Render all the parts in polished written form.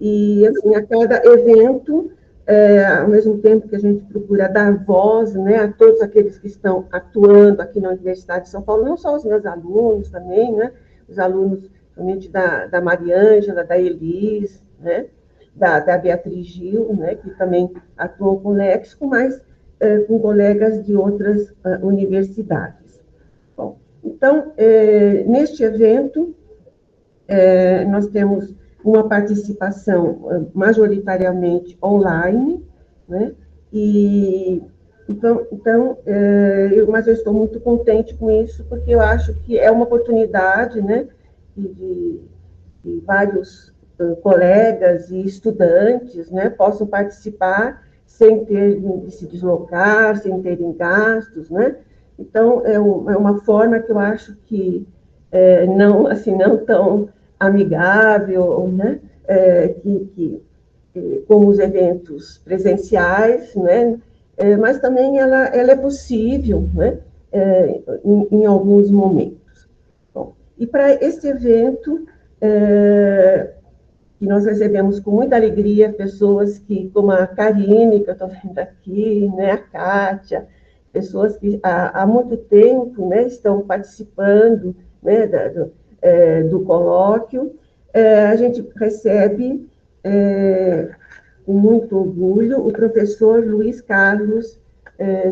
E, assim, a cada evento, ao mesmo tempo que a gente procura dar voz, né, a todos aqueles que estão atuando aqui na Universidade de São Paulo, não só os meus alunos também, né, os alunos somente da Mariângela, da Elis, né, da Beatriz Gil, né, que também atuam com léxico, mas com colegas de outras universidades. Bom, então, neste evento, nós temos uma participação majoritariamente online, né? Mas eu estou muito contente com isso, porque eu acho que é uma oportunidade, né, de vários colegas e estudantes, né, possam participar sem ter de se deslocar, sem terem gastos, né? Então, é uma forma que eu acho que não, assim, não tão amigável, né? Como os eventos presenciais, né? Mas também ela é possível, né? Em alguns momentos. Bom, e para esse evento, que nós recebemos com muita alegria pessoas que, como a Karine, que eu estou vendo aqui, né, a Kátia, pessoas que há muito tempo, né, estão participando, né, do colóquio. A gente recebe, com muito orgulho, o professor Luiz Carlos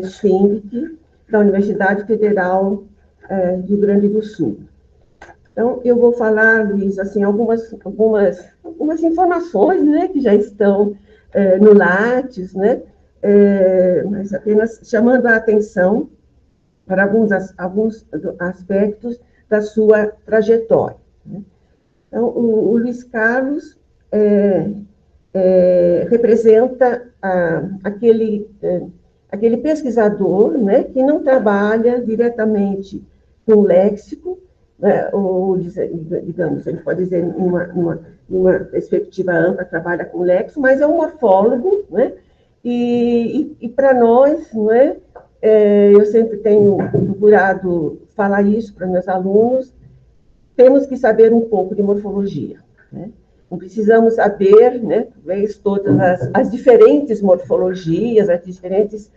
Schink, da Universidade Federal do Rio Grande do Sul. Então, eu vou falar, Luiz, assim, algumas informações, né, que já estão no Lattes, né, mas apenas chamando a atenção para alguns aspectos da sua trajetória, né? Então, o Luiz Carlos representa aquele pesquisador, né, que não trabalha diretamente com léxico, ou, digamos, a gente pode dizer, numa perspectiva ampla, trabalha com léxico, mas é um morfólogo, né? E para nós, né, eu sempre tenho procurado falar isso para meus alunos, temos que saber um pouco de morfologia, né? Não precisamos saber, né, talvez todas as diferentes morfologias, as diferentes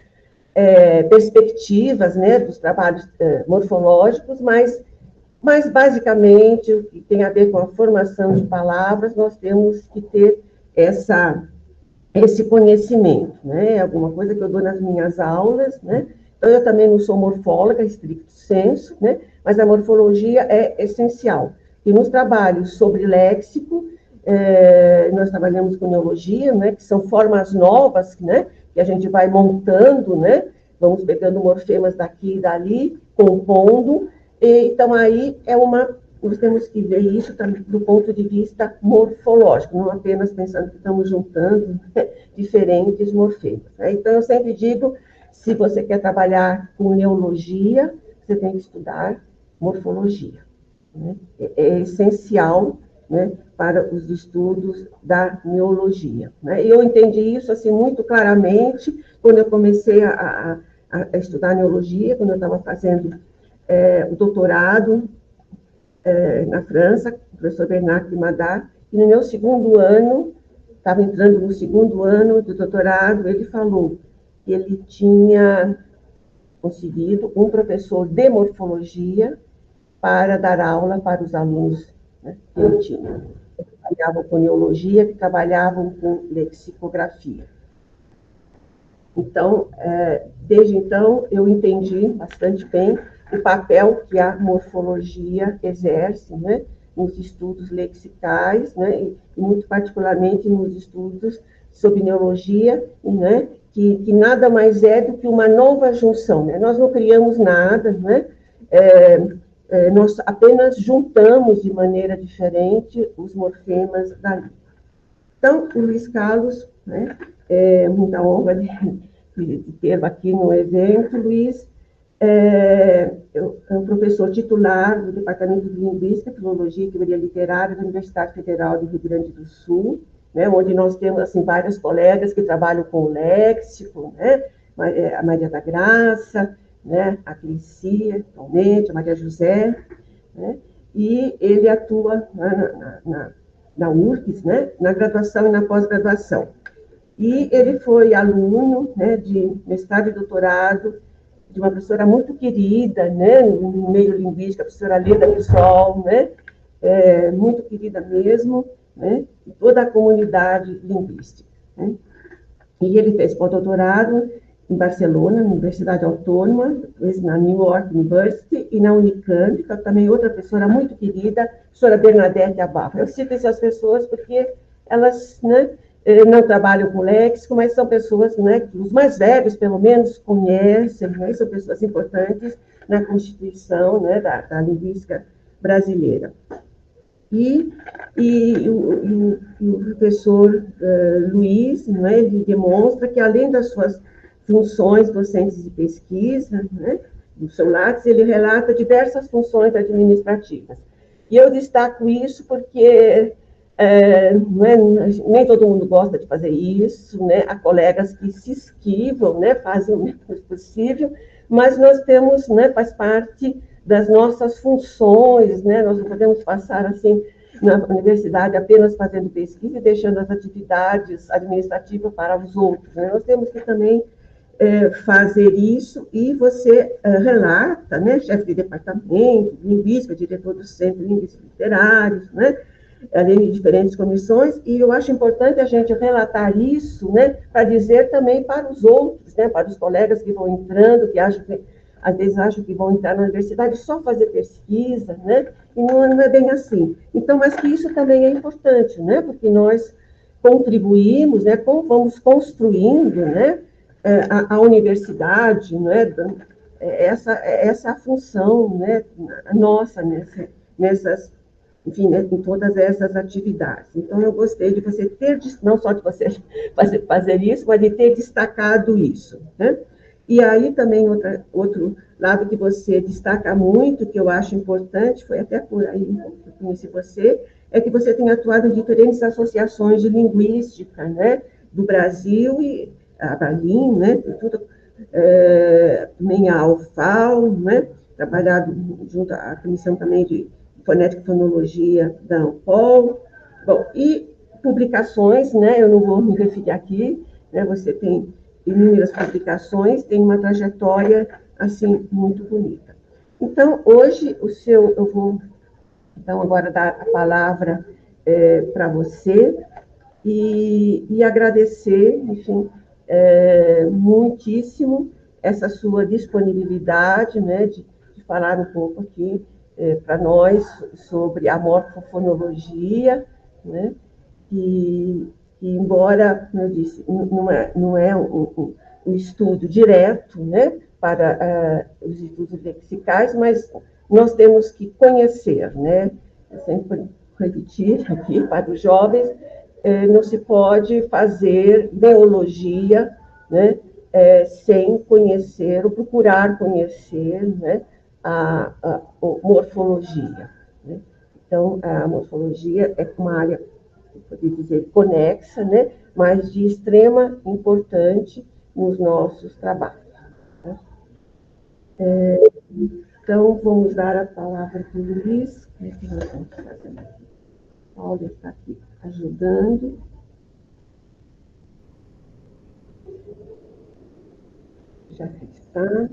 perspectivas, né, dos trabalhos morfológicos, mas basicamente, o que tem a ver com a formação de palavras, nós temos que ter esse conhecimento, né? Alguma coisa que eu dou nas minhas aulas, né? Então, eu também não sou morfóloga, estricto sensu, né? Mas a morfologia é essencial. E nos trabalhos sobre léxico, nós trabalhamos com neologia, né? Que são formas novas, né? Que a gente vai montando, né? Vamos pegando morfemas daqui e dali, compondo. Então, aí nós temos que ver isso também do ponto de vista morfológico, não apenas pensando que estamos juntando, né, diferentes morfemas, né? Então, eu sempre digo, se você quer trabalhar com neologia, você tem que estudar morfologia, né? É essencial, né, para os estudos da neologia, né? E eu entendi isso assim, muito claramente quando eu comecei a estudar neologia, quando eu estava fazendo o doutorado na França, o professor Bernard Madar, e no meu segundo ano, estava entrando no segundo ano do doutorado, ele falou que ele tinha conseguido um professor de morfologia para dar aula para os alunos, né, que ele tinha, que trabalhavam com neologia, que trabalhavam com lexicografia. Então, desde então, eu entendi bastante bem o papel que a morfologia exerce, né, nos estudos lexicais, né, e muito particularmente nos estudos sobre neologia, né, que nada mais é do que uma nova junção, né? Nós não criamos nada, né? Nós apenas juntamos de maneira diferente os morfemas da língua. Então, o Luiz Carlos, né, muita honra de tê-lo aqui no evento, Luiz, é um professor titular do Departamento de Linguística, Filologia e Teoria Literária da Universidade Federal do Rio Grande do Sul, né, onde nós temos assim, vários colegas que trabalham com o léxico, né, a Maria da Graça, né, a Clícia, atualmente, a Maria José, né, e ele atua na URGS, né, na graduação e na pós-graduação. E ele foi aluno, né, de mestrado e doutorado de uma professora muito querida, né, no meio linguístico, a professora Leda Pissol, né, muito querida mesmo, né, e toda a comunidade linguística. Né. E ele fez pós-doutorado em Barcelona, na Universidade Autônoma, na New York University, e na Unicamp, que é também outra professora muito querida, a professora Bernadette Abafa. Eu cito essas pessoas porque elas, né, não trabalham com léxico, mas são pessoas, né, que os mais velhos, pelo menos, conhecem, né, são pessoas importantes na constituição, né, da linguística brasileira. O professor Luiz, né, ele demonstra que, além das suas funções docentes de pesquisa, né, do seu Lattes, ele relata diversas funções administrativas. E eu destaco isso porque nem todo mundo gosta de fazer isso, né, há colegas que se esquivam, né, fazem o menos possível, mas nós temos, né, faz parte das nossas funções, né, nós não podemos passar assim na universidade apenas fazendo pesquisa e deixando as atividades administrativas para os outros, né? Nós temos que também fazer isso, e você relata, né, chefe de departamento, linguística, diretor do Centro de Linguística Literários, né, além de diferentes comissões, e eu acho importante a gente relatar isso, né, para dizer também para os outros, né, para os colegas que vão entrando, que acham que, às vezes acham que vão entrar na universidade só fazer pesquisa, né, e não é bem assim. Então, mas que isso também é importante, né, porque nós contribuímos, né, vamos construindo, né, a universidade, né, essa é a função, né, nossa nessas, enfim, né, em todas essas atividades. Então, eu gostei de você ter, não só de você fazer isso, mas de ter destacado isso, né? E aí também outro lado que você destaca muito, que eu acho importante, foi até por aí que eu conheci você, é que você tem atuado em diferentes associações de linguística, né, do Brasil, e a Balim, né, tudo, também a UFAL, né, trabalhado junto à comissão também de fonética e fonologia da ANPOL. Bom, e publicações, né, eu não vou me referir aqui, né, você tem inúmeras publicações, tem uma trajetória, assim, muito bonita. Então, hoje, eu vou, então, agora dar a palavra para você e agradecer, enfim, muitíssimo essa sua disponibilidade, né, de falar um pouco aqui para nós sobre a morfofonologia, né, que embora, como eu disse, não é um estudo direto, né, para os estudos lexicais, mas nós temos que conhecer, né, eu sempre repetir aqui para os jovens, não se pode fazer neologia, né, sem conhecer, ou procurar conhecer, né, a morfologia. Né? Então, a morfologia é uma área, poderia dizer, conexa, né, mas de extrema importância nos nossos trabalhos. Né? Então, vamos dar a palavra para o Luiz. Como é que nós estamos fazendo aqui? Paulo está aqui ajudando. Já está.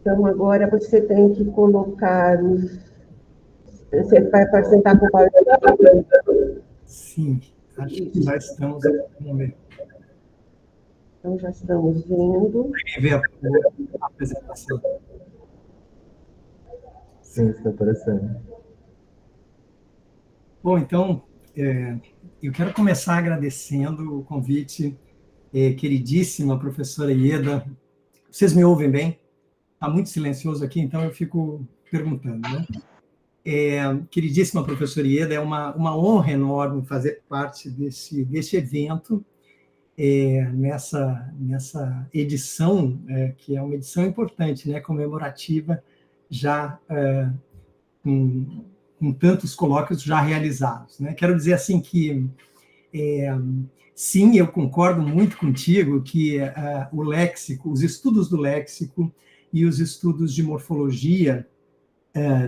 Então, agora você tem que colocar os... Você vai apresentar com o PowerPoint? Sim, acho que já estamos aqui no momento. Então, já estamos vendo. Quem vê a apresentação? Sim, está aparecendo. Bom, então, eu quero começar agradecendo o convite, queridíssima professora Ieda. Vocês me ouvem bem? Está muito silencioso aqui, então eu fico perguntando, né? Queridíssima professora Ieda, é uma honra enorme fazer parte deste evento, nessa edição, que é uma edição importante, né, comemorativa, já com tantos colóquios já realizados. Né? Quero dizer assim que, sim, eu concordo muito contigo que o léxico, os estudos do léxico e os estudos de morfologia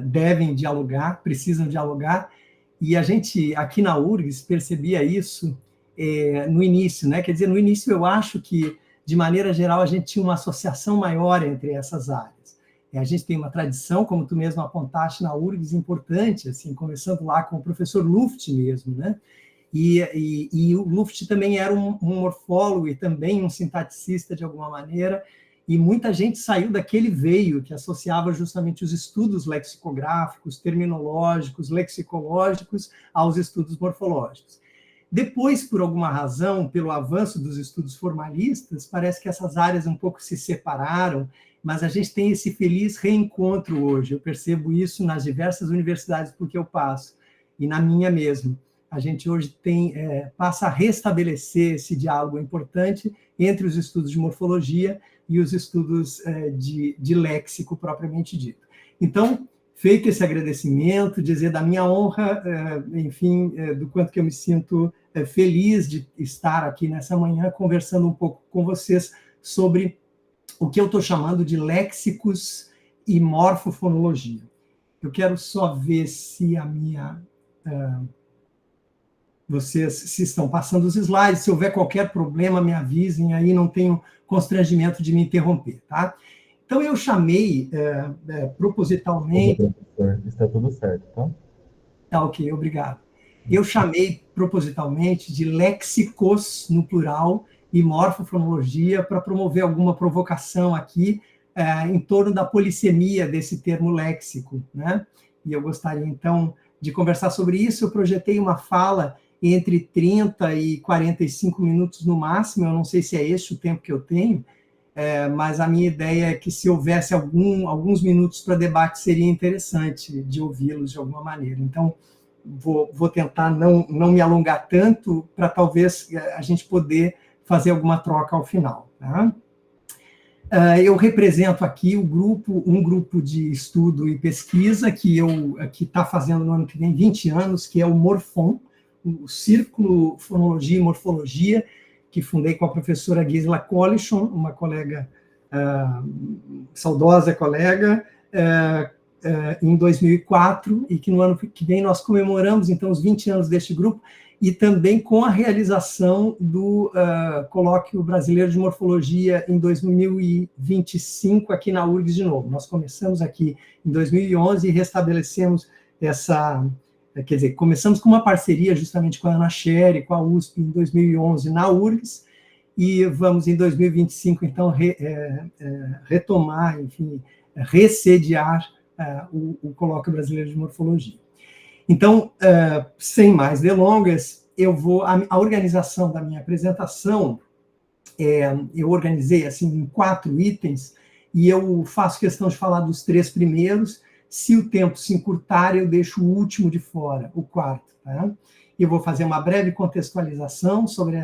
devem dialogar, precisam dialogar, e a gente, aqui na URGS, percebia isso no início, né? Quer dizer, no início eu acho que, de maneira geral, a gente tinha uma associação maior entre essas áreas. A gente tem uma tradição, como tu mesmo apontaste, na URGS, importante, assim, começando lá com o professor Luft mesmo, né? E o Luft também era um morfólogo e também um sintaticista, de alguma maneira, e muita gente saiu daquele veio que associava justamente os estudos lexicográficos, terminológicos, lexicológicos aos estudos morfológicos. Depois, por alguma razão, pelo avanço dos estudos formalistas, parece que essas áreas um pouco se separaram, mas a gente tem esse feliz reencontro hoje. Eu percebo isso nas diversas universidades por que eu passo, e na minha mesmo. A gente hoje passa a restabelecer esse diálogo importante entre os estudos de morfologia e os estudos de léxico propriamente dito. Então, feito esse agradecimento, dizer da minha honra, enfim, do quanto que eu me sinto feliz de estar aqui nessa manhã conversando um pouco com vocês sobre o que eu estou chamando de léxicos e morfofonologia. Eu quero só ver se vocês se estão passando os slides. Se houver qualquer problema, me avisem, aí não tenho constrangimento de me interromper, tá? Então, eu chamei propositalmente... Professor, está tudo certo, tá? Tá, ok, obrigado. Eu chamei propositalmente de léxicos, no plural, e morfofonologia, para promover alguma provocação aqui em torno da polissemia desse termo léxico, né? E eu gostaria, então, de conversar sobre isso. Eu projetei uma fala entre 30 e 45 minutos no máximo, eu não sei se é este o tempo que eu tenho, mas a minha ideia é que se houvesse alguns minutos para debate, seria interessante de ouvi-los de alguma maneira. Então, vou tentar não me alongar tanto, para talvez a gente poder fazer alguma troca ao final. Tá? Eu represento aqui um grupo de estudo e pesquisa que está fazendo no ano que vem 20 anos, que é o Morfon, o Círculo Fonologia e Morfologia, que fundei com a professora Gisela Collichon, uma colega, saudosa colega, em 2004, e que no ano que vem nós comemoramos, então, os 20 anos deste grupo, e também com a realização do Colóquio Brasileiro de Morfologia em 2025, aqui na URGS de novo. Nós começamos aqui em 2011 e restabelecemos quer dizer, começamos com uma parceria justamente com a Ana Sherry, com a USP, em 2011, na URGS, e vamos, em 2025, então, retomar, enfim, ressediar o Colóquio Brasileiro de Morfologia. Então, sem mais delongas, a organização da minha apresentação, eu organizei, assim, em 4 itens, e eu faço questão de falar dos 3 primeiros. Se o tempo se encurtar, eu deixo o último de fora, o 4º. Tá? Eu vou fazer uma breve contextualização sobre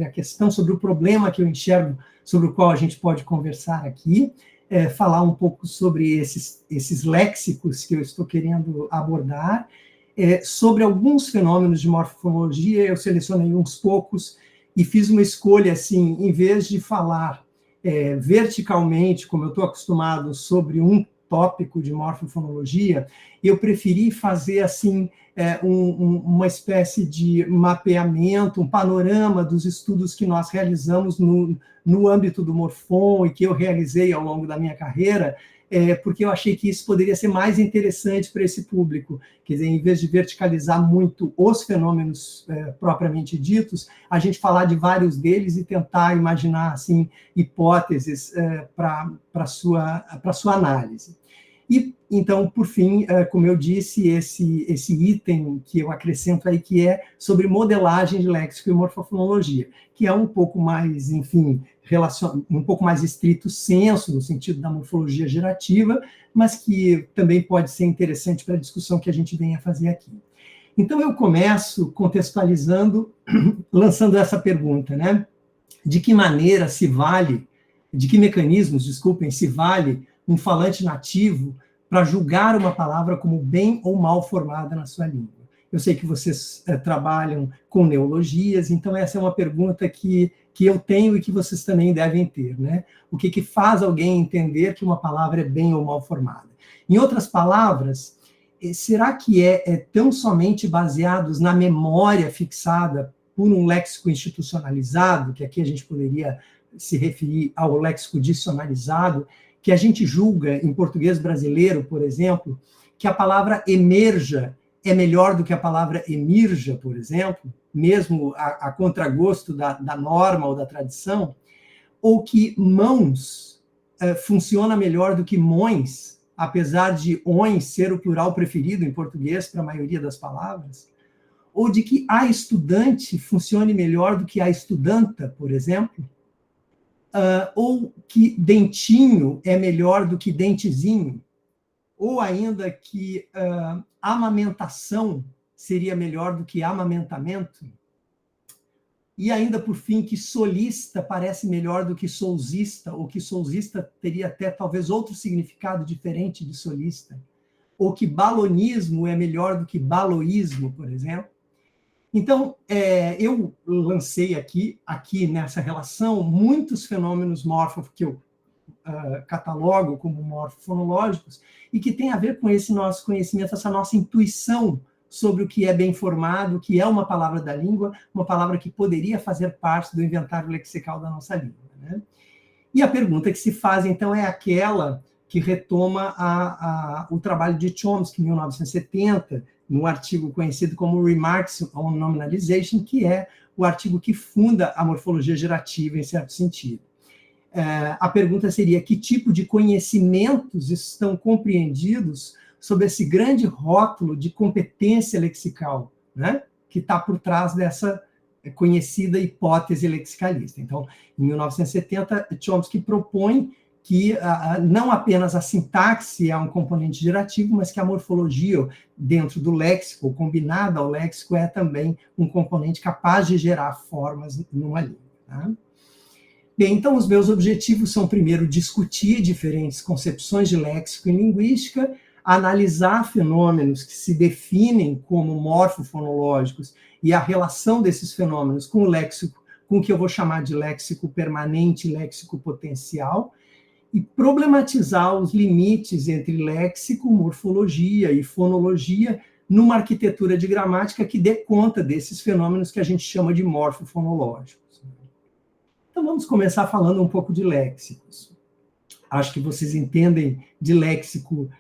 a questão, sobre o problema que eu enxergo, sobre o qual a gente pode conversar aqui, falar um pouco sobre esses léxicos que eu estou querendo abordar, sobre alguns fenômenos de morfofonologia. Eu selecionei uns poucos e fiz uma escolha, assim, em vez de falar verticalmente, como eu estou acostumado, sobre um tópico de morfofonologia, eu preferi fazer, assim, uma espécie de mapeamento, um panorama dos estudos que nós realizamos no âmbito do Morfon e que eu realizei ao longo da minha carreira, porque eu achei que isso poderia ser mais interessante para esse público. Quer dizer, em vez de verticalizar muito os fenômenos propriamente ditos, a gente falar de vários deles e tentar imaginar, assim, hipóteses para sua análise. E, então, por fim, como eu disse, esse item que eu acrescento aí, que é sobre modelagem de léxico e morfofonologia, que é um pouco mais, enfim, um pouco mais estrito sensu, no sentido da morfologia gerativa, mas que também pode ser interessante para a discussão que a gente vem a fazer aqui. Então, eu começo contextualizando, lançando essa pergunta, né? De que maneira se vale, de que mecanismos, desculpem, se vale um falante nativo para julgar uma palavra como bem ou mal formada na sua língua? Eu sei que vocês trabalham com neologias, então essa é uma pergunta que que eu tenho e que vocês também devem ter, né? O que faz alguém entender que uma palavra é bem ou mal formada? Em outras palavras, será que é tão somente baseados na memória fixada por um léxico institucionalizado, que aqui a gente poderia se referir ao léxico dicionarizado, que a gente julga, em português brasileiro, por exemplo, que a palavra emerja é melhor do que a palavra emirja, por exemplo, mesmo a contragosto da norma ou da tradição, ou que mãos funciona melhor do que mões, apesar de ões ser o plural preferido em português para a maioria das palavras, ou de que a estudante funcione melhor do que a estudanta, por exemplo, ou que dentinho é melhor do que dentezinho, ou ainda que amamentação seria melhor do que amamentamento, e ainda, por fim, que solista parece melhor do que sousista, ou que sousista teria até talvez outro significado diferente de solista, ou que balonismo é melhor do que baloísmo, por exemplo. Então, eu lancei aqui nessa relação muitos fenômenos que eu catalogo como morfofonológicos e que tem a ver com esse nosso conhecimento, essa nossa intuição sobre o que é bem formado, o que é uma palavra da língua, uma palavra que poderia fazer parte do inventário lexical da nossa língua, né? E a pergunta que se faz, então, é aquela que retoma o trabalho de Chomsky, em 1970, no artigo conhecido como Remarks on Nominalization, que é o artigo que funda a morfologia gerativa, em certo sentido. A pergunta seria: que tipo de conhecimentos estão compreendidos sob esse grande rótulo de competência lexical, né, que está por trás dessa conhecida hipótese lexicalista? Então, em 1970, Chomsky propõe que não apenas a sintaxe é um componente gerativo, mas que a morfologia dentro do léxico, ou combinada ao léxico, é também um componente capaz de gerar formas numa língua, tá? Bem, então os meus objetivos são, primeiro, discutir diferentes concepções de léxico e linguística, analisar fenômenos que se definem como morfofonológicos e a relação desses fenômenos com o léxico, com o que eu vou chamar de léxico permanente e léxico potencial, e problematizar os limites entre léxico, morfologia e fonologia numa arquitetura de gramática que dê conta desses fenômenos que a gente chama de morfofonológicos. Então, vamos começar falando um pouco de léxicos. Acho que vocês entendem de léxico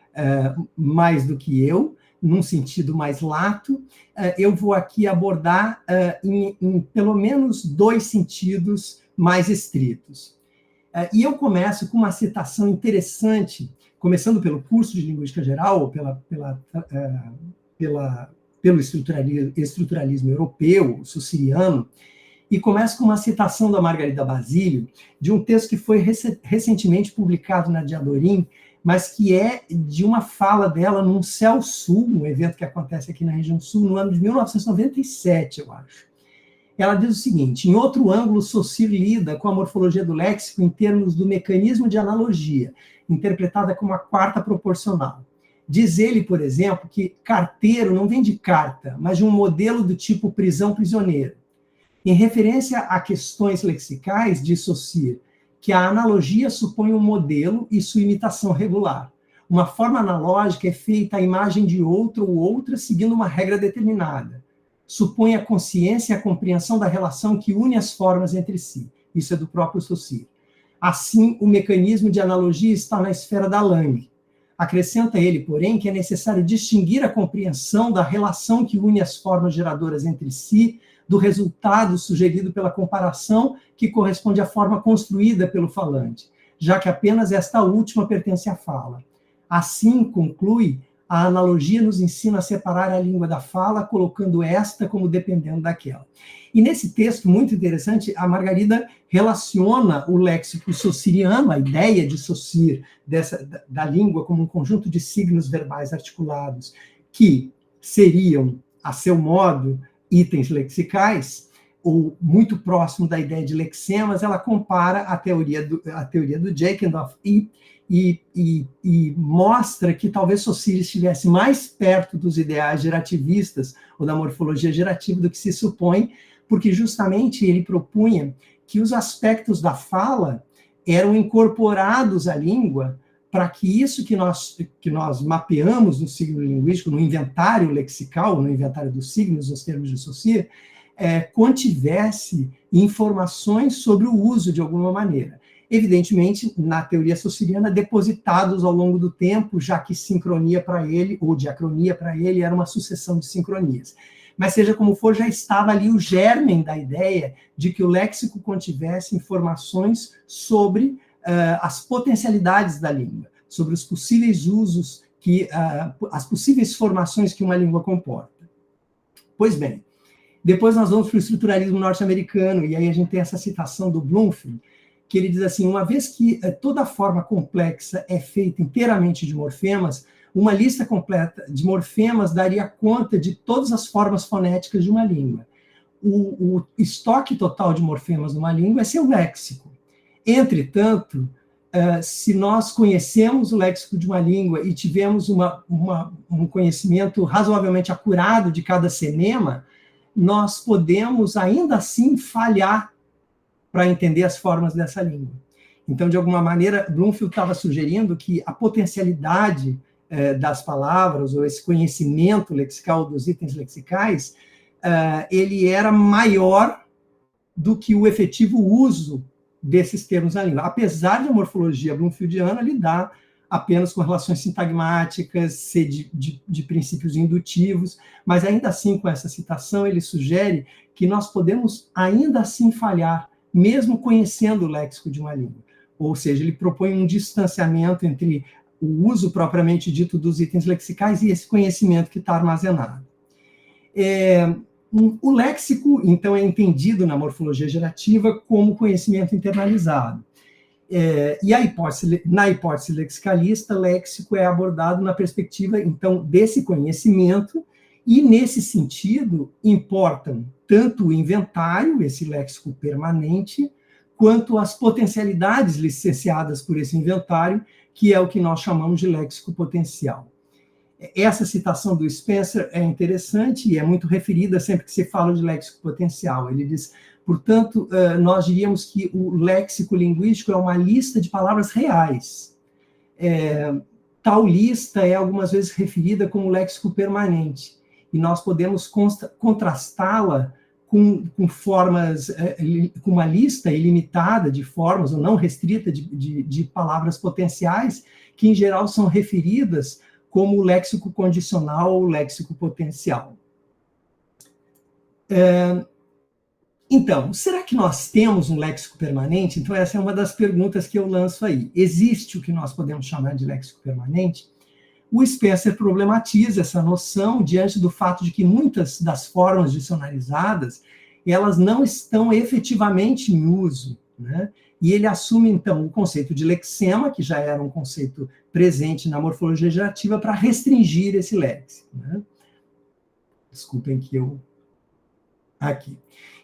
mais do que eu, num sentido mais lato. Eu vou aqui abordar em pelo menos 2 sentidos mais estritos. E eu começo com uma citação interessante, começando pelo curso de Linguística Geral, ou pelo estruturalismo europeu, sussiriano, e começo com uma citação da Margarida Basílio, de um texto que foi recentemente publicado na Diadorim, mas que é de uma fala dela num Céu Sul, um evento que acontece aqui na região sul, no ano de 1997, eu acho. Ela diz o seguinte: em outro ângulo, Saussure lida com a morfologia do léxico em termos do mecanismo de analogia, interpretada como a quarta proporcional. Diz ele, por exemplo, que carteiro não vem de carta, mas de um modelo do tipo prisão-prisioneiro. Em referência a questões lexicais, diz Saussure, que a analogia supõe um modelo e sua imitação regular. Uma forma analógica é feita à imagem de outro ou outra seguindo uma regra determinada. Supõe a consciência e a compreensão da relação que une as formas entre si. Isso é do próprio Saussure. Assim, o mecanismo de analogia está na esfera da Lange. Acrescenta ele, porém, que é necessário distinguir a compreensão da relação que une as formas geradoras entre si do resultado sugerido pela comparação que corresponde à forma construída pelo falante, já que apenas esta última pertence à fala. Assim, conclui, a analogia nos ensina a separar a língua da fala, colocando esta como dependendo daquela. E nesse texto, muito interessante, a Margarida relaciona o léxico saussuriano, a ideia de Saussure, da língua como um conjunto de signos verbais articulados, que seriam, a seu modo, itens lexicais, ou muito próximo da ideia de lexemas. Ela compara a teoria do Jackendoff e mostra que talvez Saussure estivesse mais perto dos ideais gerativistas ou da morfologia gerativa do que se supõe, porque justamente ele propunha que os aspectos da fala eram incorporados à língua para que isso que nós mapeamos no signo linguístico, no inventário lexical, no inventário dos signos, nos termos de Saussure, contivesse informações sobre o uso de alguma maneira. Evidentemente, na teoria saussuriana, depositados ao longo do tempo, já que sincronia para ele, ou diacronia para ele, era uma sucessão de sincronias. Mas, seja como for, já estava ali o germen da ideia de que o léxico contivesse informações sobre as potencialidades da língua, sobre os possíveis usos, as possíveis formações que uma língua comporta. Pois bem, depois nós vamos para o estruturalismo norte-americano, e aí a gente tem essa citação do Bloomfield, que ele diz assim: uma vez que toda forma complexa é feita inteiramente de morfemas, uma lista completa de morfemas daria conta de todas as formas fonéticas de uma língua. O estoque total de morfemas numa língua é seu léxico. Entretanto, se nós conhecemos o léxico de uma língua e tivemos um conhecimento razoavelmente acurado de cada fonema, nós podemos ainda assim falhar para entender as formas dessa língua. Então, de alguma maneira, Bloomfield estava sugerindo que a potencialidade das palavras, ou esse conhecimento lexical dos itens lexicais, ele era maior do que o efetivo uso desses termos na língua. Apesar de a morfologia bloomfieldiana lidar apenas com relações sintagmáticas, ser de princípios indutivos, mas ainda assim, com essa citação, ele sugere que nós podemos ainda assim falhar, mesmo conhecendo o léxico de uma língua. Ou seja, ele propõe um distanciamento entre o uso propriamente dito dos itens lexicais e esse conhecimento que está armazenado. O léxico, então, é entendido na morfologia gerativa como conhecimento internalizado. E na hipótese lexicalista, léxico é abordado na perspectiva, então, desse conhecimento, e, nesse sentido, importam tanto o inventário, esse léxico permanente, quanto as potencialidades licenciadas por esse inventário, que é o que nós chamamos de léxico potencial. Essa citação do Spencer é interessante e é muito referida sempre que se fala de léxico potencial. Ele diz: portanto, nós diríamos que o léxico linguístico é uma lista de palavras reais. Tal lista é algumas vezes referida como léxico permanente, e nós podemos contrastá-la com formas, com uma lista ilimitada de formas, ou não restrita, de palavras potenciais, que em geral são referidas como o léxico condicional ou léxico potencial. Então, será que nós temos um léxico permanente? Então, essa é uma das perguntas que eu lanço aí. Existe o que nós podemos chamar de léxico permanente? O Spencer problematiza essa noção diante do fato de que muitas das formas dicionarizadas, elas não estão efetivamente em uso, né? E ele assume, então, o conceito de lexema, que já era um conceito presente na morfologia gerativa, para restringir esse léxico, né? Desculpem que eu... Aqui.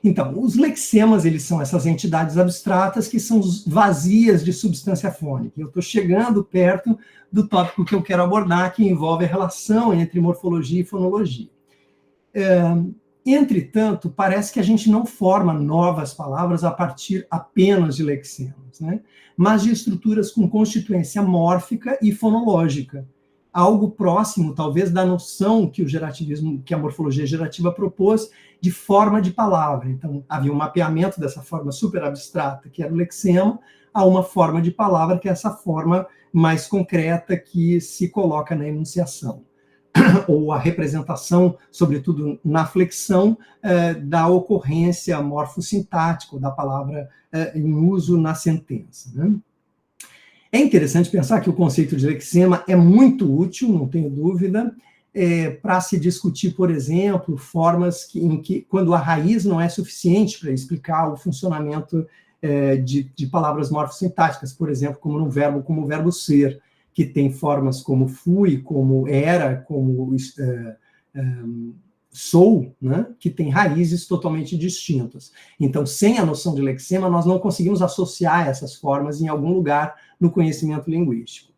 Então, os lexemas, eles são essas entidades abstratas que são vazias de substância fônica. Eu estou chegando perto do tópico que eu quero abordar, que envolve a relação entre morfologia e fonologia. Entretanto, parece que a gente não forma novas palavras a partir apenas de lexemas, né? Mas de estruturas com constituência mórfica e fonológica, algo próximo, talvez, da noção que que a morfologia gerativa propôs de forma de palavra. Então, havia um mapeamento dessa forma super abstrata, que era o lexema, a uma forma de palavra, que é essa forma mais concreta que se coloca na enunciação, ou a representação, sobretudo na flexão, da ocorrência morfossintática, ou da palavra em uso na sentença, né? É interessante pensar que o conceito de lexema é muito útil, não tenho dúvida, para se discutir, por exemplo, formas em que, quando a raiz não é suficiente para explicar o funcionamento de palavras morfossintáticas, por exemplo, como o verbo ser, que tem formas como fui, como era, como sou, né, que tem raízes totalmente distintas. Então, sem a noção de lexema, nós não conseguimos associar essas formas em algum lugar no conhecimento linguístico.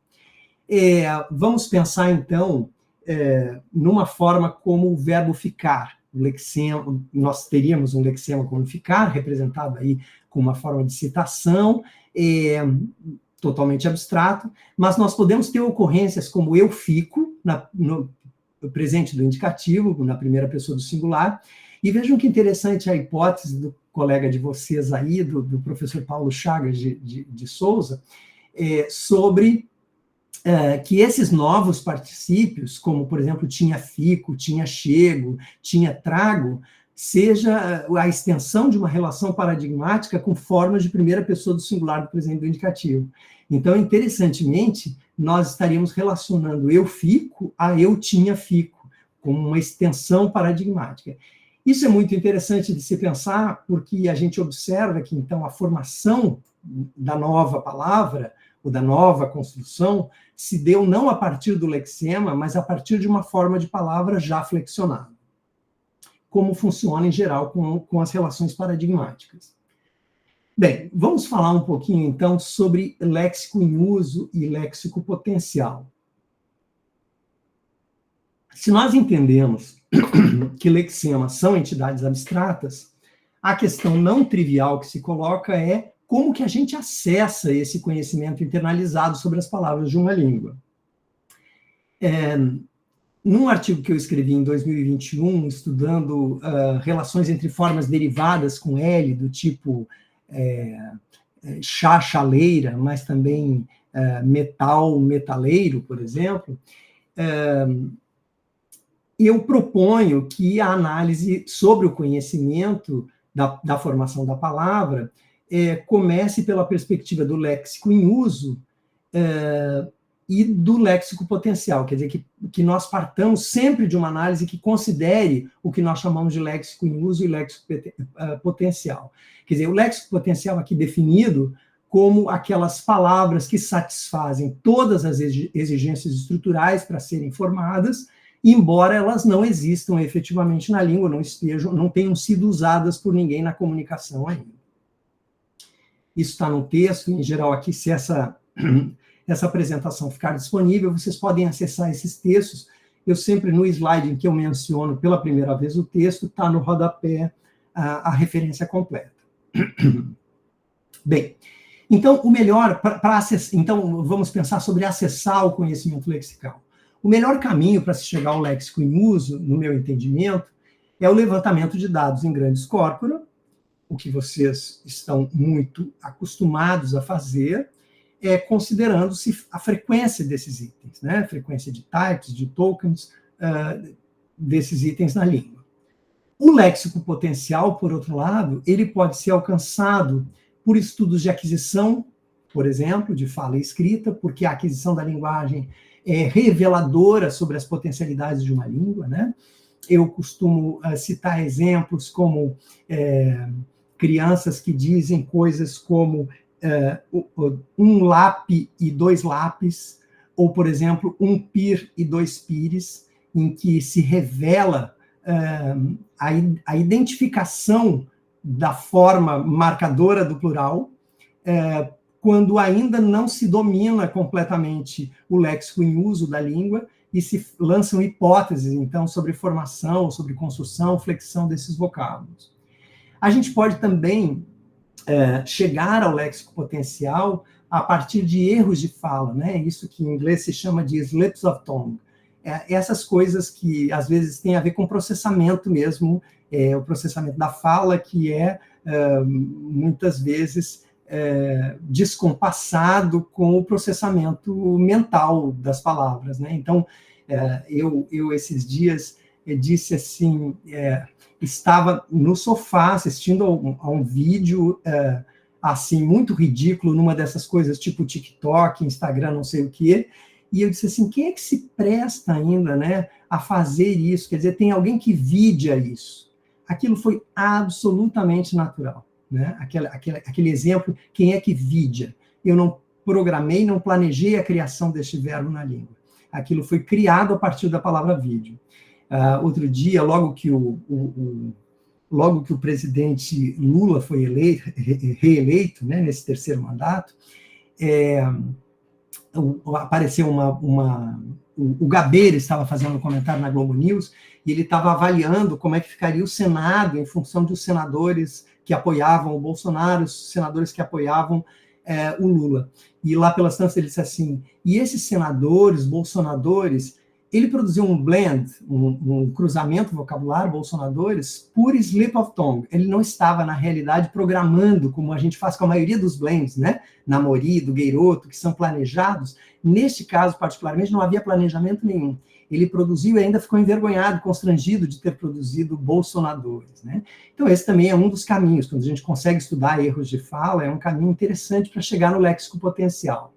Vamos pensar, então, numa forma como o verbo ficar, lexema, nós teríamos um lexema qualificado, representado aí com uma forma de citação, totalmente abstrato, mas nós podemos ter ocorrências como eu fico, no presente do indicativo, na primeira pessoa do singular, e vejam que interessante a hipótese do colega de vocês aí, do professor Paulo Chagas de Souza, sobre que esses novos particípios, como, por exemplo, tinha fico, tinha chego, tinha trago, seja a extensão de uma relação paradigmática com formas de primeira pessoa do singular do presente do indicativo. Então, interessantemente, nós estaríamos relacionando eu fico a eu tinha fico, como uma extensão paradigmática. Isso é muito interessante de se pensar, porque a gente observa que, então, a formação da nova palavra, ou da nova construção, se deu não a partir do lexema, mas a partir de uma forma de palavra já flexionada. Como funciona, em geral, com as relações paradigmáticas. Bem, vamos falar um pouquinho, então, sobre léxico em uso e léxico potencial. Se nós entendemos que lexemas são entidades abstratas, a questão não trivial que se coloca é como que a gente acessa esse conhecimento internalizado sobre as palavras de uma língua. Num artigo que eu escrevi em 2021, estudando relações entre formas derivadas com L, do tipo chá, chaleira, mas também metal, metaleiro, por exemplo, eu proponho que a análise sobre o conhecimento da formação da palavra comece pela perspectiva do léxico em uso e do léxico potencial, quer dizer, que nós partamos sempre de uma análise que considere o que nós chamamos de léxico em uso e léxico potencial. Quer dizer, o léxico potencial aqui definido como aquelas palavras que satisfazem todas as exigências estruturais para serem formadas, embora elas não existam efetivamente na língua, não tenham sido usadas por ninguém na comunicação ainda. Isso está no texto, em geral, aqui, se essa apresentação ficar disponível, vocês podem acessar esses textos. Eu sempre, no slide em que eu menciono pela primeira vez o texto, está no rodapé a referência completa. Bem, então, o melhor, então, vamos pensar sobre acessar o conhecimento lexical. O melhor caminho para se chegar ao léxico em uso, no meu entendimento, é o levantamento de dados em grandes corpora, o que vocês estão muito acostumados a fazer, considerando-se a frequência desses itens, né? A frequência de types, de tokens, desses itens na língua. O léxico potencial, por outro lado, ele pode ser alcançado por estudos de aquisição, por exemplo, de fala e escrita, porque a aquisição da linguagem é reveladora sobre as potencialidades de uma língua, né? Eu costumo citar exemplos como crianças que dizem coisas como um lápis e dois lápis, ou, por exemplo, um pir e dois pires, em que se revela a identificação da forma marcadora do plural, quando ainda não se domina completamente o léxico em uso da língua e se lançam hipóteses, então, sobre formação, sobre construção, flexão desses vocábulos. A gente pode também chegar ao léxico potencial a partir de erros de fala, né? Isso que em inglês se chama de slips of tongue. Essas coisas que, às vezes, têm a ver com processamento mesmo, o processamento da fala, que muitas vezes, descompassado com o processamento mental das palavras, né? Então, eu esses dias, disse assim, estava no sofá assistindo a um vídeo, assim, muito ridículo, numa dessas coisas tipo TikTok, Instagram, não sei o quê, e eu disse assim, quem é que se presta ainda, né, a fazer isso? Quer dizer, tem alguém que vidia isso. Aquilo foi absolutamente natural, né? Aquele exemplo, quem é que vidia? Eu não programei, não planejei a criação deste verbo na língua. Aquilo foi criado a partir da palavra vídeo. Outro dia, logo que o presidente Lula foi reeleito, né, nesse terceiro mandato, apareceu o Gabeira estava fazendo um comentário na Globo News, e ele estava avaliando como é que ficaria o Senado em função dos senadores que apoiavam o Bolsonaro, os senadores que apoiavam o Lula. E lá pelas tantas ele disse assim, e esses senadores, bolsonadores, ele produziu um blend, um cruzamento vocabulário, bolsonadores, por slip of tongue. Ele não estava, na realidade, programando, como a gente faz com a maioria dos blends, né? Namori, do Gueiroto, que são planejados. Neste caso, particularmente, não havia planejamento nenhum. Ele produziu e ainda ficou envergonhado, constrangido de ter produzido bolsonadores, né? Então, esse também é um dos caminhos. Quando a gente consegue estudar erros de fala, é um caminho interessante para chegar no léxico potencial.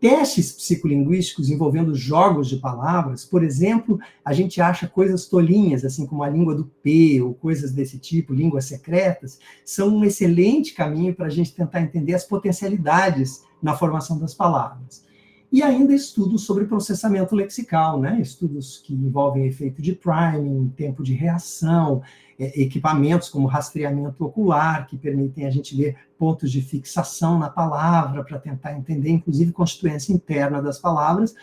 Testes psicolinguísticos envolvendo jogos de palavras, por exemplo, a gente acha coisas tolinhas, assim como a língua do P, ou coisas desse tipo, línguas secretas, são um excelente caminho para a gente tentar entender as potencialidades na formação das palavras. E ainda estudos sobre processamento lexical, né? Estudos que envolvem efeito de priming, tempo de reação, equipamentos como rastreamento ocular, que permitem a gente ver pontos de fixação na palavra, para tentar entender, inclusive, constituência interna das palavras.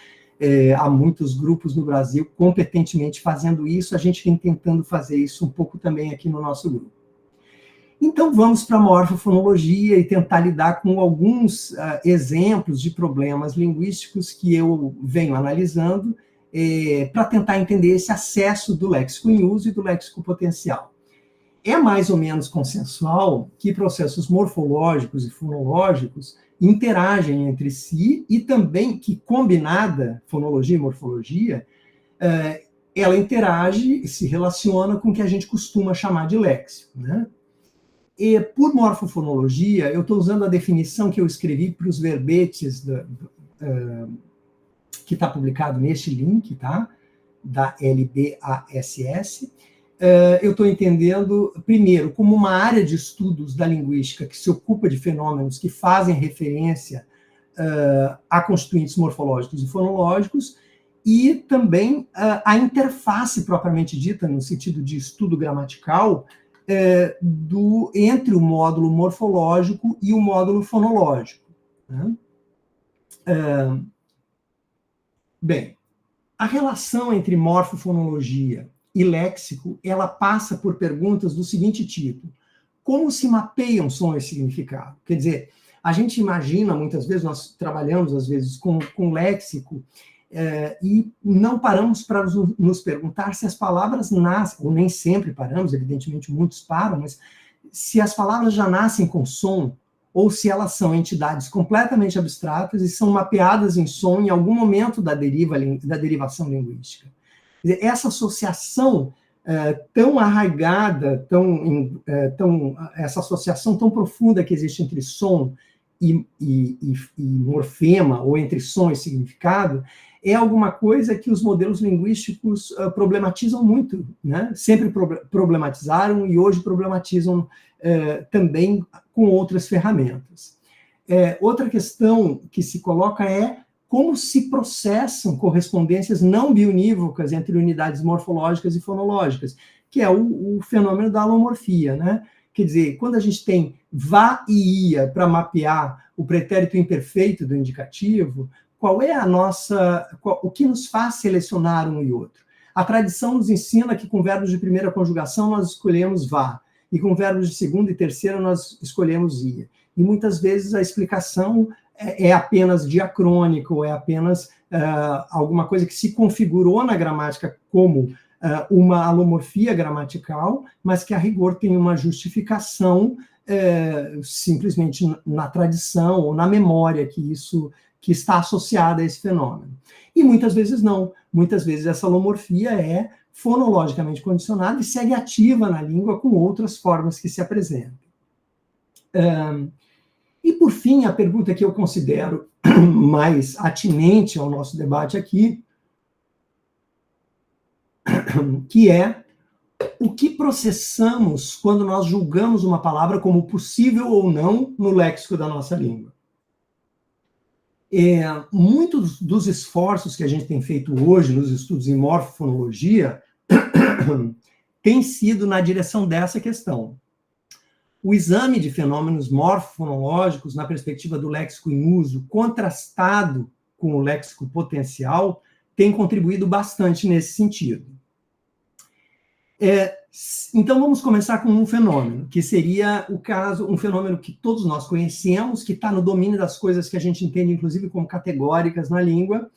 Há muitos grupos no Brasil competentemente fazendo isso, a gente vem tentando fazer isso um pouco também aqui no nosso grupo. Então, vamos para a morfofonologia e tentar lidar com alguns exemplos de problemas linguísticos que eu venho analisando para tentar entender esse acesso do léxico em uso e do léxico potencial. É mais ou menos consensual que processos morfológicos e fonológicos interagem entre si e também que, combinada, fonologia e morfologia, ela interage e se relaciona com o que a gente costuma chamar de léxico, né? E por morfofonologia, eu estou usando a definição que eu escrevi para os verbetes que está publicado neste link, tá? Da LBASS. Eu estou entendendo, primeiro, como uma área de estudos da linguística que se ocupa de fenômenos que fazem referência a constituintes morfológicos e fonológicos, e também a interface propriamente dita, no sentido de estudo gramatical, entre o módulo morfológico e o módulo fonológico, né? Bem, a relação entre morfofonologia e léxico, ela passa por perguntas do seguinte tipo: como se mapeiam som e significado? Quer dizer, a gente imagina, muitas vezes, nós trabalhamos, às vezes, com léxico, e não paramos para nos perguntar se as palavras nascem, ou nem sempre paramos, evidentemente muitos param, mas se as palavras já nascem com som, ou se elas são entidades completamente abstratas e são mapeadas em som em algum momento da derivação linguística. Quer dizer, essa associação tão arraigada, essa associação tão profunda que existe entre som e morfema, ou entre som e significado, é alguma coisa que os modelos linguísticos problematizam muito, né? Sempre problematizaram e hoje problematizam também com outras ferramentas. Outra questão que se coloca é como se processam correspondências não bionívocas entre unidades morfológicas e fonológicas, que é o fenômeno da alomorfia, né? Quer dizer, quando a gente tem vá e ia para mapear o pretérito imperfeito do indicativo, qual é o que nos faz selecionar um e outro? A tradição nos ensina que com verbos de primeira conjugação nós escolhemos vá, e com verbos de segunda e terceira nós escolhemos ia. E muitas vezes a explicação é apenas diacrônica, ou é apenas alguma coisa que se configurou na gramática como uma alomorfia gramatical, mas que a rigor tem uma justificação simplesmente na tradição ou na memória que está associada a esse fenômeno. E muitas vezes não. Muitas vezes essa alomorfia é fonologicamente condicionada e segue ativa na língua com outras formas que se apresentam. E, por fim, a pergunta que eu considero mais atinente ao nosso debate aqui, que é o que processamos quando nós julgamos uma palavra como possível ou não no léxico da nossa língua. Muitos dos esforços que a gente tem feito hoje nos estudos em morfofonologia tem sido na direção dessa questão. O exame de fenômenos morfofonológicos na perspectiva do léxico em uso, contrastado com o léxico potencial, tem contribuído bastante nesse sentido. Então, vamos começar com um fenômeno, que seria um fenômeno que todos nós conhecemos, que está no domínio das coisas que a gente entende, inclusive, como categóricas na língua,